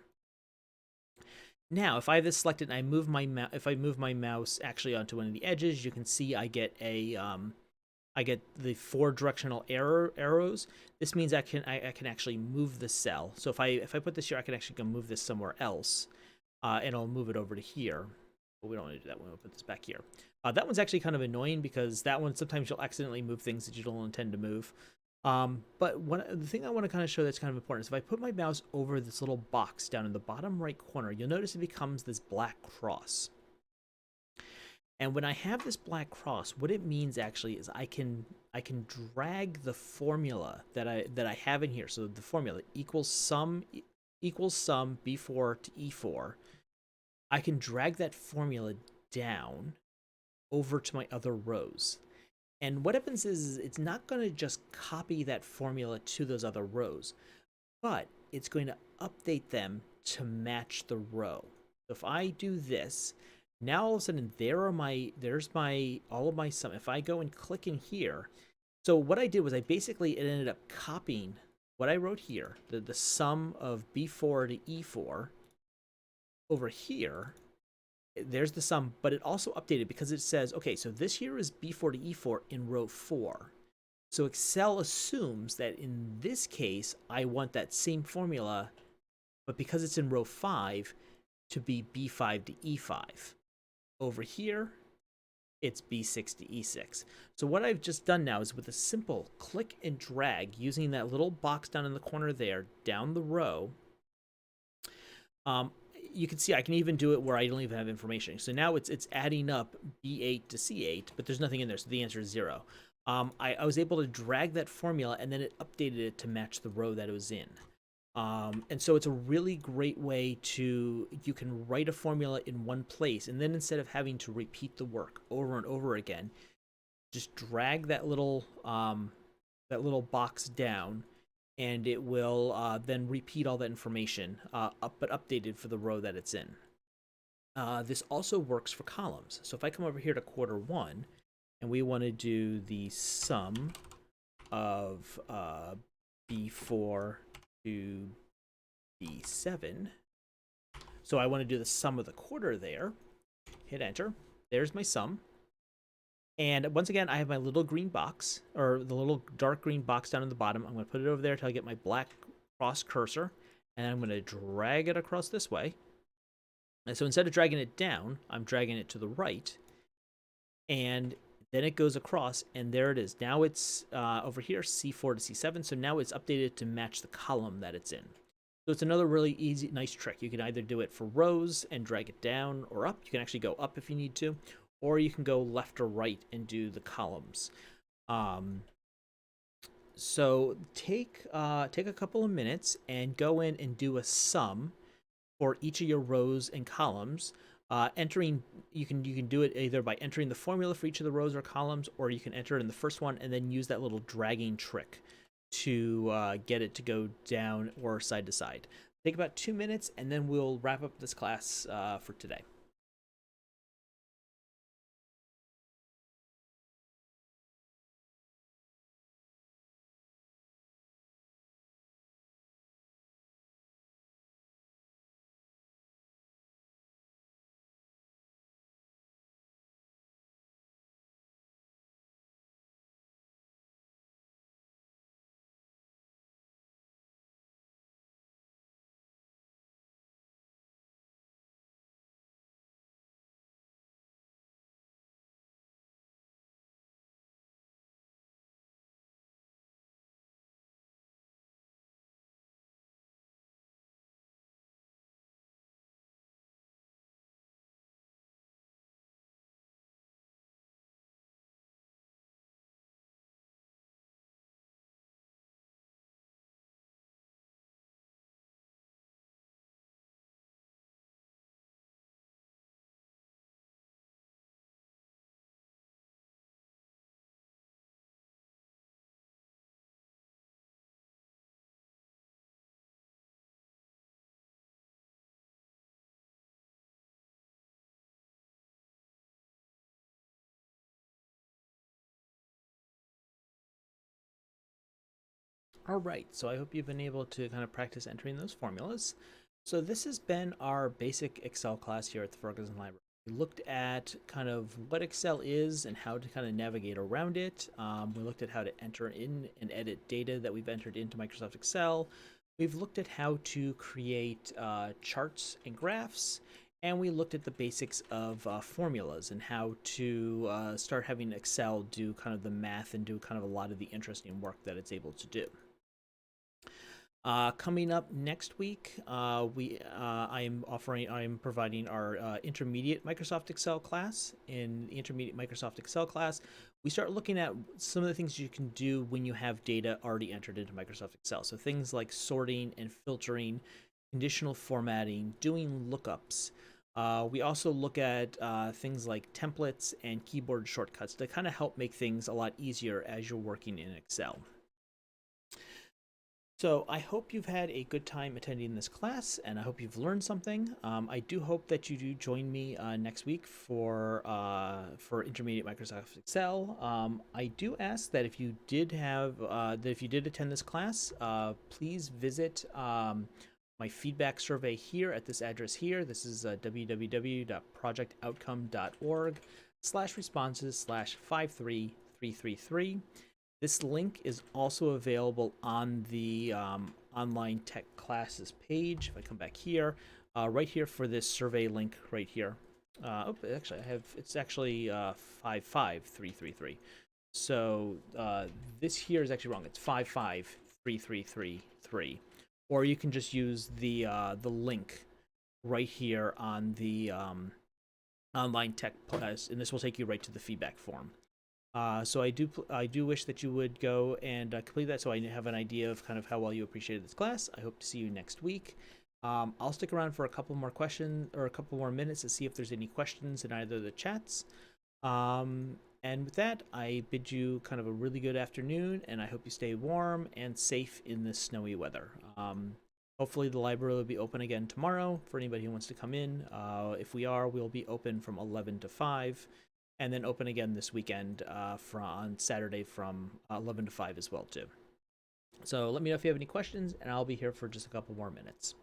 Now, if I have this selected and I move my mouse actually onto one of the edges, you can see I get the 4 directional arrows. This means I can actually move the cell. So if I put this here, I can actually go move this somewhere else, and I'll move it over to here. But we don't want to do that one. We'll put this back here. That one's actually kind of annoying, because that one, sometimes you'll accidentally move things that you don't intend to move. But the thing I want to kind of show that's kind of important is, if I put my mouse over this little box down in the bottom right corner, you'll notice it becomes this black cross. And when I have this black cross, what it means actually is I can drag the formula that I have in here. So the formula equals sum B4 to E4. I can drag that formula down over to my other rows. And what happens is it's not going to just copy that formula to those other rows, but it's going to update them to match the row. So if I do this, now all of a sudden there's all of my sum. If I go and click in here, so what I did was it ended up copying what I wrote here, the sum of B4 to E4 over here. There's the sum, but it also updated, because it says, okay, so this here is B4 to E4 in row 4. So Excel assumes that in this case, I want that same formula, but because it's in row 5, to be B5 to E5. Over here, it's B6 to E6. So what I've just done now is with a simple click and drag using that little box down in the corner there, down the row, you can see I can even do it where I don't even have information. So now it's adding up B8 to C8, but there's nothing in there, so the answer is 0. I was able to drag that formula, and then it updated it to match the row that it was in. And so it's a really great way to, you can write a formula in one place, and then instead of having to repeat the work over and over again, just drag that little box down, and it will then repeat all that information, but updated for the row that it's in. This also works for columns. So if I come over here to quarter 1, and we want to do the sum of B4 to B7. So I want to do the sum of the quarter there. Hit enter. There's my sum. And once again, I have my little green box, or the little dark green box down in the bottom. I'm going to put it over there until I get my black cross cursor, and I'm going to drag it across this way. And so instead of dragging it down, I'm dragging it to the right, and then it goes across, and there it is. Now it's over here, C4 to C7, so now it's updated to match the column that it's in. So it's another really easy, nice trick. You can either do it for rows and drag it down or up. You can actually go up if you need to, or you can go left or right and do the columns. So take a couple of minutes and go in and do a sum for each of your rows and columns. Entering, you can do it either by entering the formula for each of the rows or columns, or you can enter it in the first one and then use that little dragging trick to get it to go down or side to side. Take about 2 minutes, and then we'll wrap up this class for today. All right, so I hope you've been able to kind of practice entering those formulas. So this has been our basic Excel class here at the Ferguson Library. We looked at kind of what Excel is and how to kind of navigate around it. We looked at how to enter in and edit data that we've entered into Microsoft Excel. We've looked at how to create charts and graphs, and we looked at the basics of formulas and how to start having Excel do kind of the math and do kind of a lot of the interesting work that it's able to do. Coming up next week, I am providing our intermediate Microsoft Excel class. In the intermediate Microsoft Excel class, we start looking at some of the things you can do when you have data already entered into Microsoft Excel. So things like sorting and filtering, conditional formatting, doing lookups. We also look at things like templates and keyboard shortcuts to kind of help make things a lot easier as you're working in Excel. So I hope you've had a good time attending this class, and I hope you've learned something. I do hope that you do join me next week for intermediate Microsoft Excel. I do ask that if you did attend this class, please visit my feedback survey here at this address here. This is www.projectoutcome.org/responses/53333. This link is also available on the online tech classes page. If I come back here, right here for this survey link right here. Actually, I have it's actually 55333. So this here is actually wrong. It's 553333, or you can just use the link right here on the online tech class, and this will take you right to the feedback form. So I do wish that you would go and complete that, so I have an idea of kind of how well you appreciated this class. I hope to see you next week. I'll stick around for a couple more questions or a couple more minutes to see if there's any questions in either of the chats. And with that, I bid you kind of a really good afternoon, and I hope you stay warm and safe in this snowy weather. Hopefully, the library will be open again tomorrow for anybody who wants to come in. If we are, we'll be open from 11 to 5, and then open again this weekend on Saturday from 11 to 5 as well, too. So let me know if you have any questions, and I'll be here for just a couple more minutes.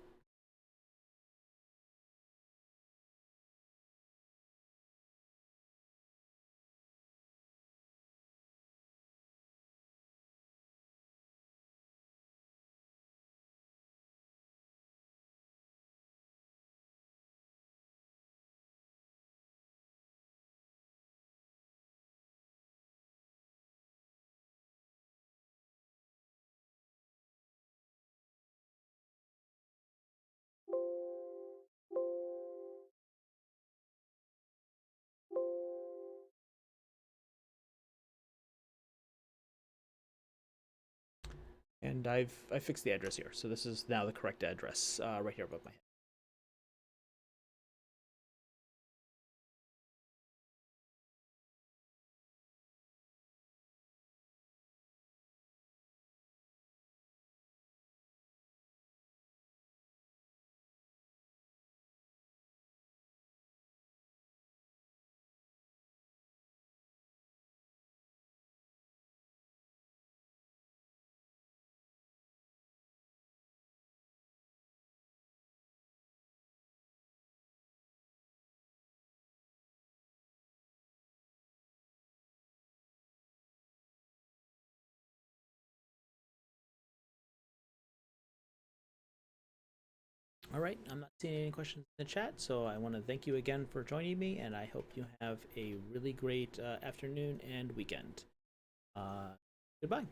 And I fixed the address here, so this is now the correct address right here above my head. All right, I'm not seeing any questions in the chat, so I want to thank you again for joining me, and I hope you have a really great afternoon and weekend. Uh, Goodbye.